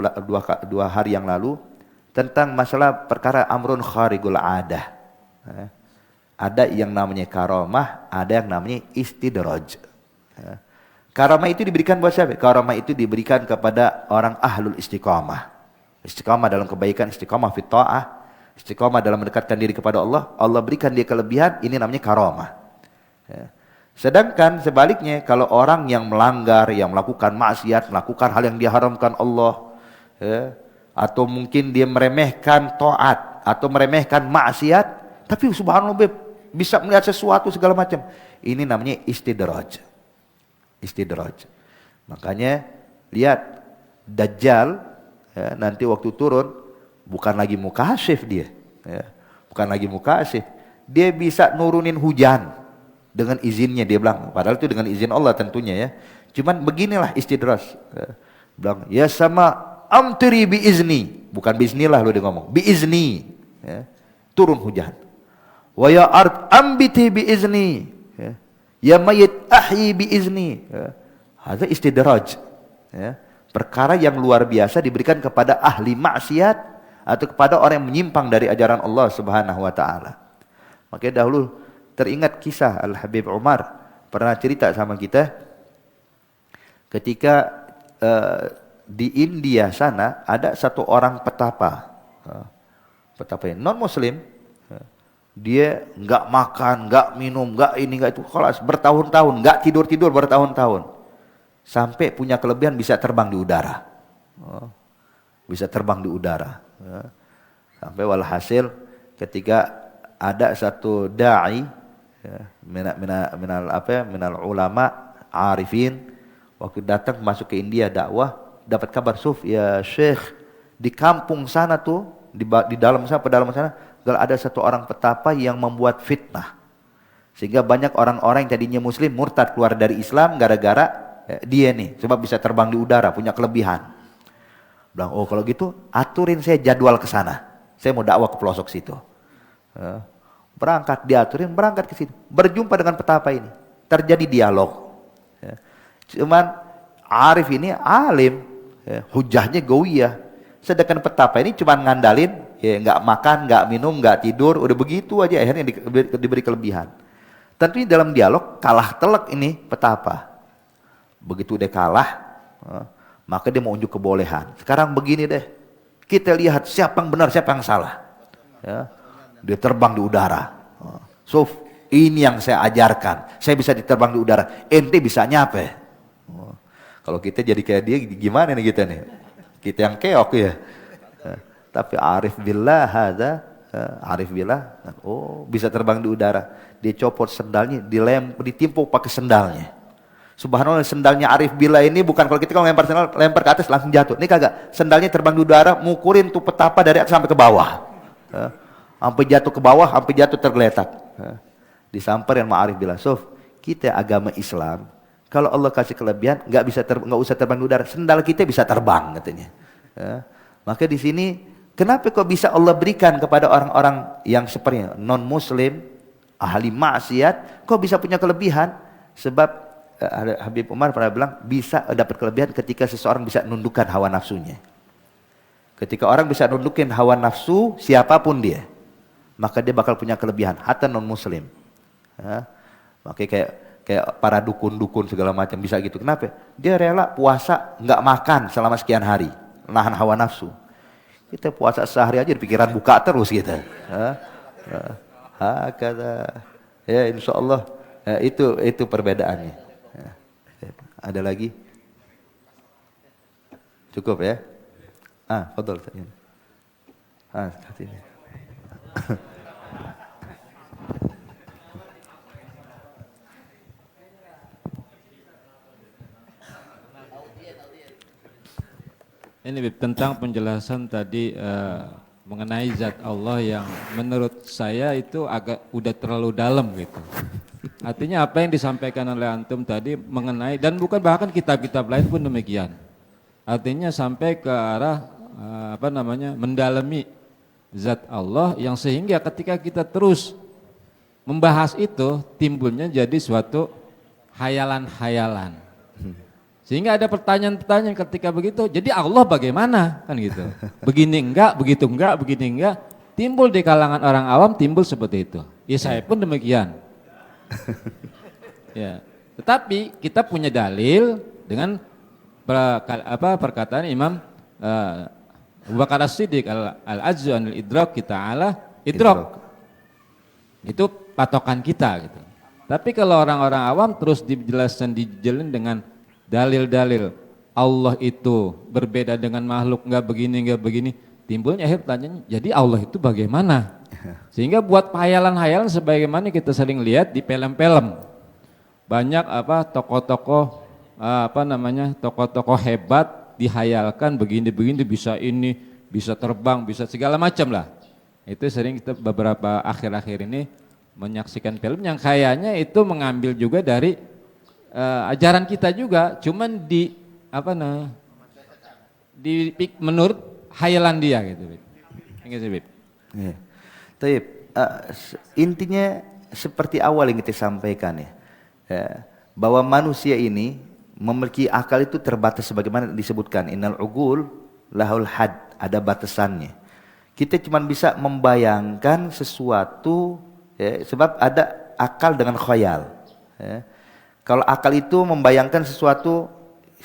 dua hari yang lalu tentang masalah perkara amrun kharigul adah. Ada yang namanya karamah, ada yang namanya istidraj. Karamah itu diberikan buat siapa? Karamah itu diberikan kepada orang ahlul istiqamah. Istiqamah dalam kebaikan, istiqamah fit ta'ah, istiqamah dalam mendekatkan diri kepada Allah. Allah berikan dia kelebihan, ini namanya karamah. Sedangkan sebaliknya, kalau orang yang melanggar, yang melakukan maksiat, melakukan hal yang diharamkan Allah, atau mungkin dia meremehkan taat atau meremehkan maksiat, tapi subhanallah bisa melihat sesuatu segala macam, ini namanya istidraj. Istidraj. Makanya lihat Dajjal, nanti waktu turun bukan lagi mukasyif dia, bukan lagi mukasyif, dia bisa nurunin hujan dengan izinnya, dia bilang, padahal itu dengan izin Allah tentunya ya. Cuman beginilah istidraj. Bilang, ya sama amtiri bi izni, bukan bismillah lo dia ngomong, bi izni, turun hujan. Wa ya ard ambiti bi izni, ya mayit ahyi bi izni. Ada istidraj. Perkara yang luar biasa diberikan kepada ahli maksiat atau kepada orang yang menyimpang dari ajaran Allah Subhanahu wa taala. Makanya dahulu teringat kisah Al-Habib Umar pernah cerita sama kita ketika di India sana ada satu orang petapa, petapa yang non muslim, dia nggak makan, nggak minum, nggak ini nggak itu, kelas bertahun-tahun, nggak tidur bertahun-tahun, sampai punya kelebihan bisa terbang di udara, bisa terbang di udara, sampai walhasil ketika ada satu dai minal ulama arifin, waktu datang masuk ke India dakwah, dapat kabar, Suf ya Syekh, di kampung sana tuh di dalam sana, pedalaman sana ada satu orang petapa yang membuat fitnah sehingga banyak orang-orang yang tadinya muslim murtad keluar dari Islam gara-gara dia nih, sebab bisa terbang di udara, punya kelebihan. Bilang, oh kalau gitu aturin saya jadwal ke sana, saya mau dakwah ke pelosok situ. Berangkat, diaturin, berangkat ke situ, berjumpa dengan petapa ini, terjadi dialog. Cuman arif ini alim, hujahnya gawiyah, sedangkan petapa ini cuman ngandalin, nggak makan, nggak minum, nggak tidur, udah begitu aja akhirnya diberi kelebihan. Tentunya dalam dialog kalah telak ini petapa. Begitu dia kalah, maka dia mau unjuk kebolehan. Sekarang begini deh, kita lihat siapa yang benar, siapa yang salah. Dia terbang di udara. Suf, ini yang saya ajarkan. Saya bisa diterbang di udara. Ente bisa nyape. Kalau kita jadi kayak dia gimana nih kita nih? Kita yang keok ya. Tapi arif billah arif billah, oh bisa terbang di udara. Dia copot sendalnya, ditimpuk pakai sendalnya. Subhanallah, sendalnya arif billah ini bukan kalau kita kalau lempar sendal, lempar ke atas langsung jatuh. Ini kagak, sendalnya terbang di udara, mukurin tuh petapa dari atas sampai ke bawah. Sampai jatuh ke bawah, sampai jatuh tergeletak. Disamperin sama arif billah, Suf, kita agama Islam, kalau Allah kasih kelebihan nggak usah terbang di udara, sendal kita bisa terbang katanya. Maka di sini kenapa kok bisa Allah berikan kepada orang-orang yang seperti non muslim, ahli maksiat, kok bisa punya kelebihan? Sebab Habib Umar pernah bilang bisa dapat kelebihan ketika seseorang bisa nundukkan hawa nafsunya. Ketika orang bisa nundukin hawa nafsu siapapun dia, maka dia bakal punya kelebihan, hatta non muslim. Makanya kayak para dukun-dukun segala macam bisa gitu. Kenapa? Dia rela puasa nggak makan selama sekian hari, nahan hawa nafsu. Kita puasa sehari aja pikiran buka terus kita. Kata ya insya Allah itu perbedaannya. Ada lagi? Cukup ya? Fadhal. Ini. Ini Bib, tentang penjelasan tadi mengenai zat Allah yang menurut saya itu agak udah terlalu dalam gitu. Artinya apa yang disampaikan oleh antum tadi mengenai, dan bukan bahkan kitab-kitab lain pun demikian. Artinya sampai ke arah mendalami zat Allah yang sehingga ketika kita terus membahas itu timbulnya jadi suatu hayalan-hayalan. Sehingga ada pertanyaan-pertanyaan ketika begitu, jadi Allah bagaimana kan gitu. Begini enggak, begitu enggak, begini enggak. Timbul di kalangan orang awam timbul seperti itu. Ya saya pun demikian. Ya. Tetapi kita punya dalil dengan perkataan Imam Abu Bakar As-Siddiq al-ajzu anil idrak kita ala idrak. Itu patokan kita gitu. Tapi kalau orang-orang awam terus dijelaskan dengan dalil-dalil Allah itu berbeda dengan makhluk, enggak begini, timbulnya pertanyaan, jadi Allah itu bagaimana? Sehingga buat hayalan-hayalan sebagaimana kita sering lihat di film-film. Banyak tokoh-tokoh tokoh-tokoh hebat dihayalkan begini-begini, bisa ini, bisa terbang, bisa segala macam lah. Itu sering kita beberapa akhir-akhir ini menyaksikan film yang kayaknya itu mengambil juga dari ajaran kita juga, cuman menurut hayalan dia gitu. Ya. Taib, intinya seperti awal yang kita sampaikan ya, bahwa manusia ini memiliki akal itu terbatas sebagaimana disebutkan innal ugul lahul had, ada batasannya. Kita cuma bisa membayangkan sesuatu ya, sebab ada akal dengan khayal ya. Kalau akal itu membayangkan sesuatu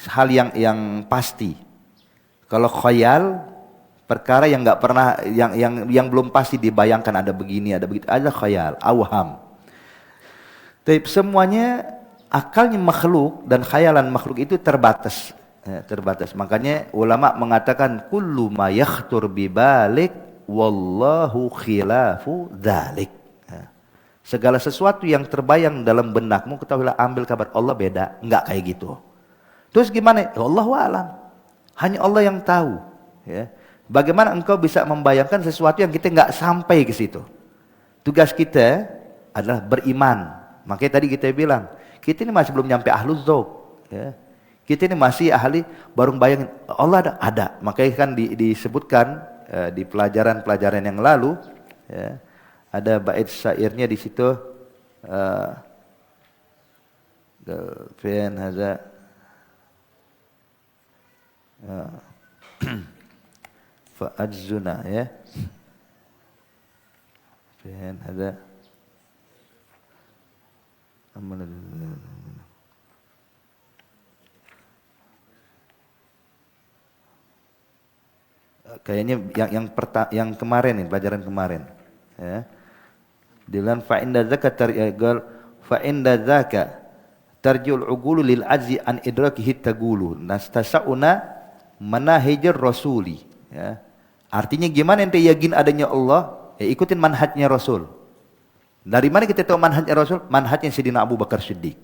hal yang pasti. Kalau khayal perkara yang enggak pernah yang belum pasti dibayangkan, ada begini, ada begitu, ada khayal, awham. Tapi semuanya akalnya makhluk dan khayalan makhluk itu terbatas. Ya, terbatas. Makanya ulama mengatakan kullu ma yakhtur bi balik wallahu khilafu dzalik. Segala sesuatu yang terbayang dalam benakmu, ketahuilah, ambil kabar Allah beda, enggak kayak gitu. Terus gimana? Ya Allahu a'lam. Hanya Allah yang tahu. Ya. Bagaimana engkau bisa membayangkan sesuatu yang kita enggak sampai ke situ? Tugas kita adalah beriman. Makanya tadi kita bilang, kita ini masih belum nyampe ahlul dzauq. Ya. Kita ini masih ahli baru bayangin Allah ada. Makanya kan disebutkan di pelajaran-pelajaran yang lalu. Ya, ada bait syairnya di situ, fi'an hadza fa'ajzuna ya, fi'an hadza kayaknya yang kemarin nih, pelajaran kemarin ya. Dengan fa inda zaka tarji'ul ugulu lil ajzi an idrakihi tagulu nastasa'una manahijir rasuli ya. Artinya gimana ente yakin adanya Allah? Ya ikutin manhajnya Rasul. Dari mana kita tahu manhajnya Rasul? Manhajnya Sayyidina Abu Bakar Siddiq.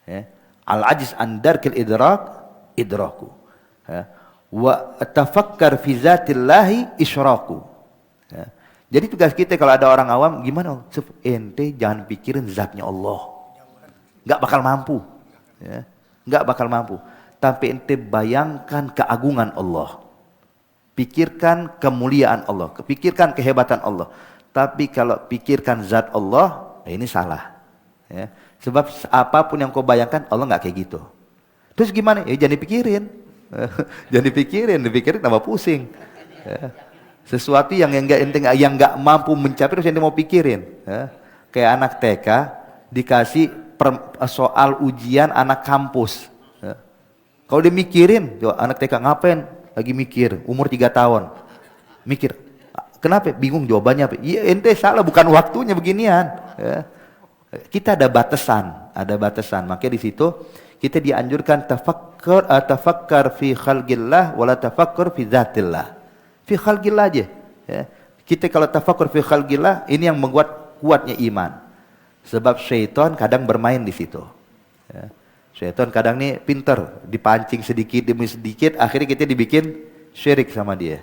Ya. Al ajiz an darkil idraku. Ya. Wa tafakkar fi zatillahi isyraku. Ya. Jadi tugas kita kalau ada orang awam, gimana? Ente jangan pikirin zatnya Allah. Enggak bakal mampu. Ya. Enggak bakal mampu. Tapi ente bayangkan keagungan Allah. Pikirkan kemuliaan Allah. Pikirkan kehebatan Allah. Tapi kalau pikirkan zat Allah, ini salah. Ya. Sebab apapun yang kau bayangkan, Allah enggak kayak gitu. Terus gimana? Ya jangan dipikirin. Jangan dipikirin tambah pusing. Ya. Sesuatu yang enggak mampu mencapai terus ente mau pikirin. Ya. Kayak anak TK dikasih soal ujian anak kampus. Ya. Kalau dia mikirin, anak TK ngapain? Lagi mikir, umur 3 tahun. Mikir, kenapa? Bingung jawabannya apa? Iya ente salah, bukan waktunya beginian. Ya. Kita ada batasan. Makanya di situ kita dianjurkan tafakkar fi khalqillah wala tafakkur fi dzatillah. Fi khalqillah aja. Ya. Kita kalau tafakkur fi khalqillah, ini yang membuat kuatnya iman. Sebab syaitan kadang bermain di situ. Ya. Syaitan kadang nih pinter, dipancing sedikit demi sedikit, akhirnya kita dibikin syirik sama dia.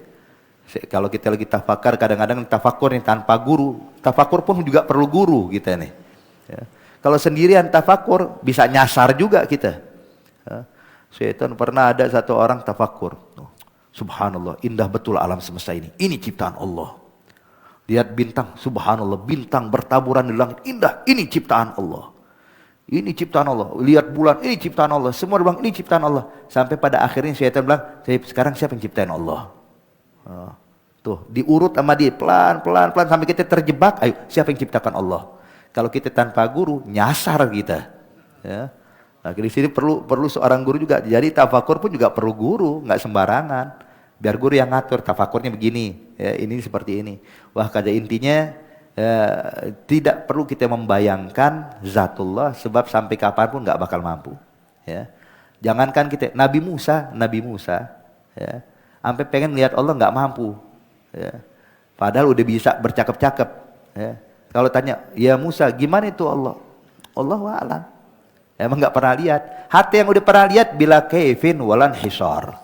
Kalau kita lagi tafakar, kadang-kadang tafakur nih tanpa guru, tafakur pun juga perlu guru kita nih. Ya. Kalau sendirian tafakur bisa nyasar juga kita. Ya. Syaitan pernah ada satu orang tafakur. Subhanallah, indah betul alam semesta ini. Ini ciptaan Allah. Lihat bintang, subhanallah, bintang bertaburan di langit, indah. Ini ciptaan Allah. Ini ciptaan Allah. Lihat bulan, ini ciptaan Allah. Semua bilang ini ciptaan Allah. Sampai pada akhirnya syaitan bilang, sekarang siapa yang ciptain Allah? Tuh, diurut sama dia pelan-pelan sampai kita terjebak. Ayo, siapa yang ciptakan Allah? Kalau kita tanpa guru, nyasar kita. Ya. Nah, di sini perlu seorang guru juga. Jadi tafakur pun juga perlu guru, nggak sembarangan. Biar guru yang ngatur, tafakurnya begini, ya, ini seperti ini. Wah, kada intinya tidak perlu kita membayangkan zatullah, sebab sampai kapanpun nggak bakal mampu. Ya. Jangankan kita, Nabi Musa, ya, sampai pengen lihat Allah nggak mampu. Ya. Padahal udah bisa bercakap-cakap. Ya. Kalau tanya, ya Musa, gimana itu Allah? Allahu a'lam. Emang nggak pernah lihat. Hati yang udah pernah lihat bila kaifin walan hisar.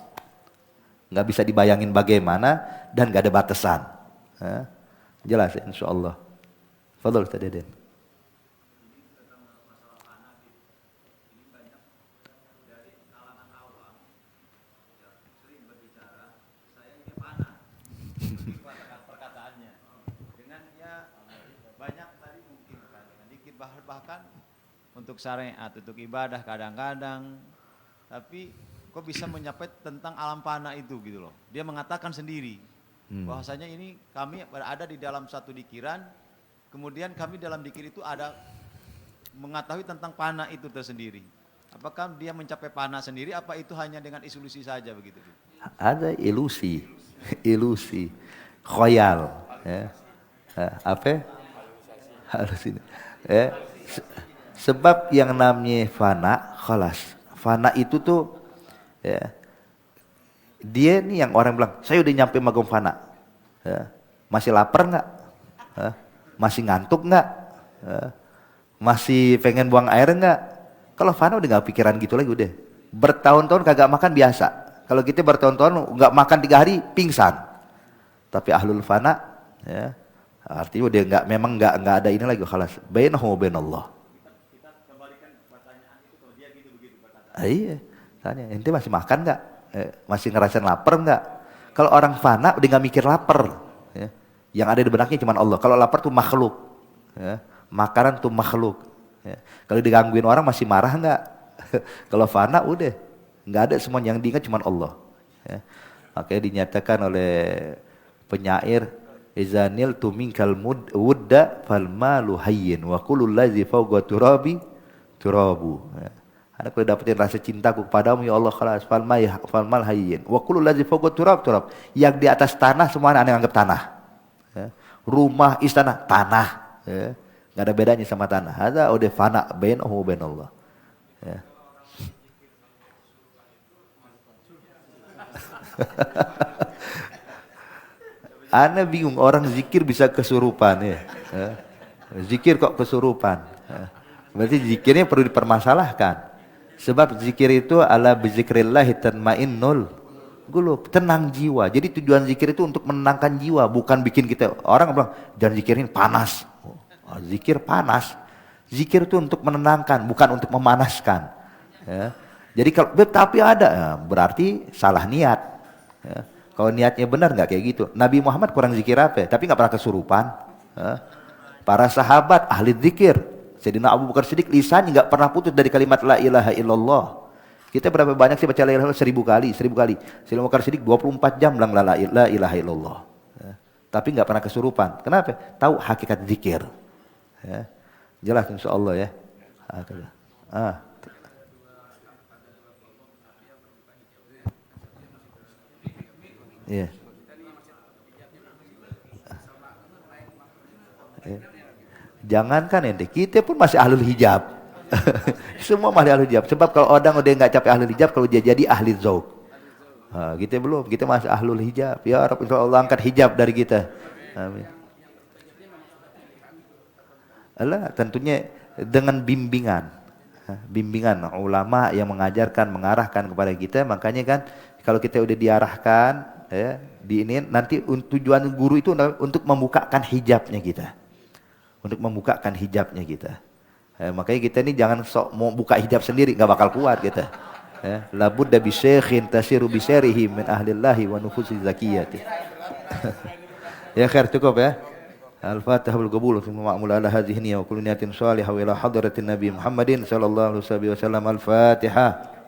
Nggak bisa dibayangin bagaimana dan nggak ada batasan. Ya. Jelas insya Allah. Fadhol Ustaz Deden. Perkataannya dengan ya banyak tadi mungkin dikit bahkan untuk syariat, untuk ibadah kadang-kadang, tapi kok bisa menyampaikan tentang alam fana itu gitu loh. Dia mengatakan sendiri bahwasanya ini kami berada di dalam satu dikiran, kemudian kami dalam dikir itu ada mengetahui tentang fana itu tersendiri. Apakah dia mencapai fana sendiri, apa itu hanya dengan ilusi saja begitu? Ada ilusi, khoyal, ya. Apa? Halusinasi. Ya. Sebab yang namanya fana, khalas. Fana itu tuh, ya, dia nih yang orang bilang, saya udah nyampe magom fana. Ya. Masih lapar nggak? Ya. Masih ngantuk nggak? Ya. Masih pengen buang air nggak? Kalau fana udah nggak pikiran gitu lagi udah. Bertahun-tahun kagak makan biasa. Kalau kita bertahun-tahun nggak makan 3 hari pingsan. Tapi ahlul fana, ya, artinya udah memang nggak ada ini lagi, khalas. Bainahu wa bainallah. Kita kembalikan pertanyaan itu kalau dia gitu begitu berkata. Iya, tanya, ente masih makan nggak? Masih ngerasain lapar nggak? Kalau orang fana udah nggak mikir lapar, ya. Yang ada di benaknya cuma Allah. Kalau lapar tuh makhluk, ya. Makanan tuh makhluk. Ya. Kalau digangguin orang masih marah nggak? Kalau fana udah nggak ada, semua yang diingat cuma Allah. Ya. Makanya dinyatakan oleh penyair, izanil tu minkal wudda fal malu hayyin wa kullu allazi fawqa turabi turabu. Ya. Anak kalau dapetin rasa cintaku kepadamu ya Allah, khalas fal mal hayyin wa kullu allazi fawqa turab. Yang di atas tanah semua anak anggap tanah. Ya. Rumah, istana, tanah. Ya. Gak ada bedanya sama tanah. Ada udah fana bainahu wa bainallah. Ya. Ana bingung orang zikir bisa kesurupan ya. Zikir kok kesurupan. Berarti zikirnya perlu dipermasalahkan. Sebab zikir itu ala bizikrillah tatmainnul qulub, tenang jiwa. Jadi tujuan zikir itu untuk menenangkan jiwa, bukan bikin kita, orang bilang jangan zikirin panas. Zikir panas. Zikir itu untuk menenangkan, bukan untuk memanaskan. Ya. Jadi kalau tapi ada, ya, berarti salah niat. Ya. Kalau niatnya benar nggak kayak gitu. Nabi Muhammad kurang zikir apa? Tapi nggak pernah kesurupan. Ya. Para sahabat ahli zikir. Sayyidina Abu Bakar Siddiq lisannya nggak pernah putus dari kalimat la ilaha illallah. Kita berapa banyak sih baca la ilaha illallah? 1000 kali. Sayyidina Abu Bakar Siddiq 24 jam bilang la ilaha illallah. Ya. Tapi nggak pernah kesurupan. Kenapa? Tahu hakikat zikir. Ya. Jelas insyaallah ya. Iya. Jangankan ente, kita pun masih ahlul hijab. Semua masih ahlul hijab. Sebab kalau orang udah nggak capek ahlul hijab, kalau dia jadi ahli zauq. Kita belum, kita masih ahlul hijab. Ya Rabb, insyaallah angkat hijab dari kita. Amin. Allah tentunya dengan bimbingan ulama yang mengajarkan, mengarahkan kepada kita. Makanya kan kalau kita udah diarahkan, ya, di ini nanti tujuan guru itu untuk membukakan hijabnya kita. Untuk membukakan hijabnya kita. Makanya kita ini jangan sok mau buka hijab sendiri, nggak bakal kuat kita. Labudda bi syekhin tasiru bi syarihi min ahlillahi wa nufusi zakiyati. Ya khair, cukup ya. Al-Fatihah bil qabul thumma ma'mul ala hadhihi niyya wa kullu niyatin salihah wa ila hadratin Nabi Muhammadin sallallahu alaihi wasallam. Al-Fatihah.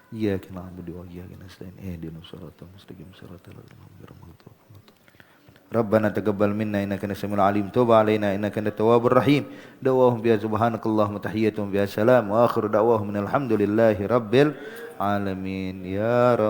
Iyyaka na'budu wa iyyaka nasta'in ihdinas siratal mustaqim siratal ladzina an'amta 'alaihim. Rabbana taqabbal minna innaka antas samiul alim tub 'alaina innaka antat tawwabur rahim. Da'wahum biya subhanakallahumma tahiyyatuhum biya salam wa akhiru da'wahum alhamdulillahi rabbil alamin ya Rabb.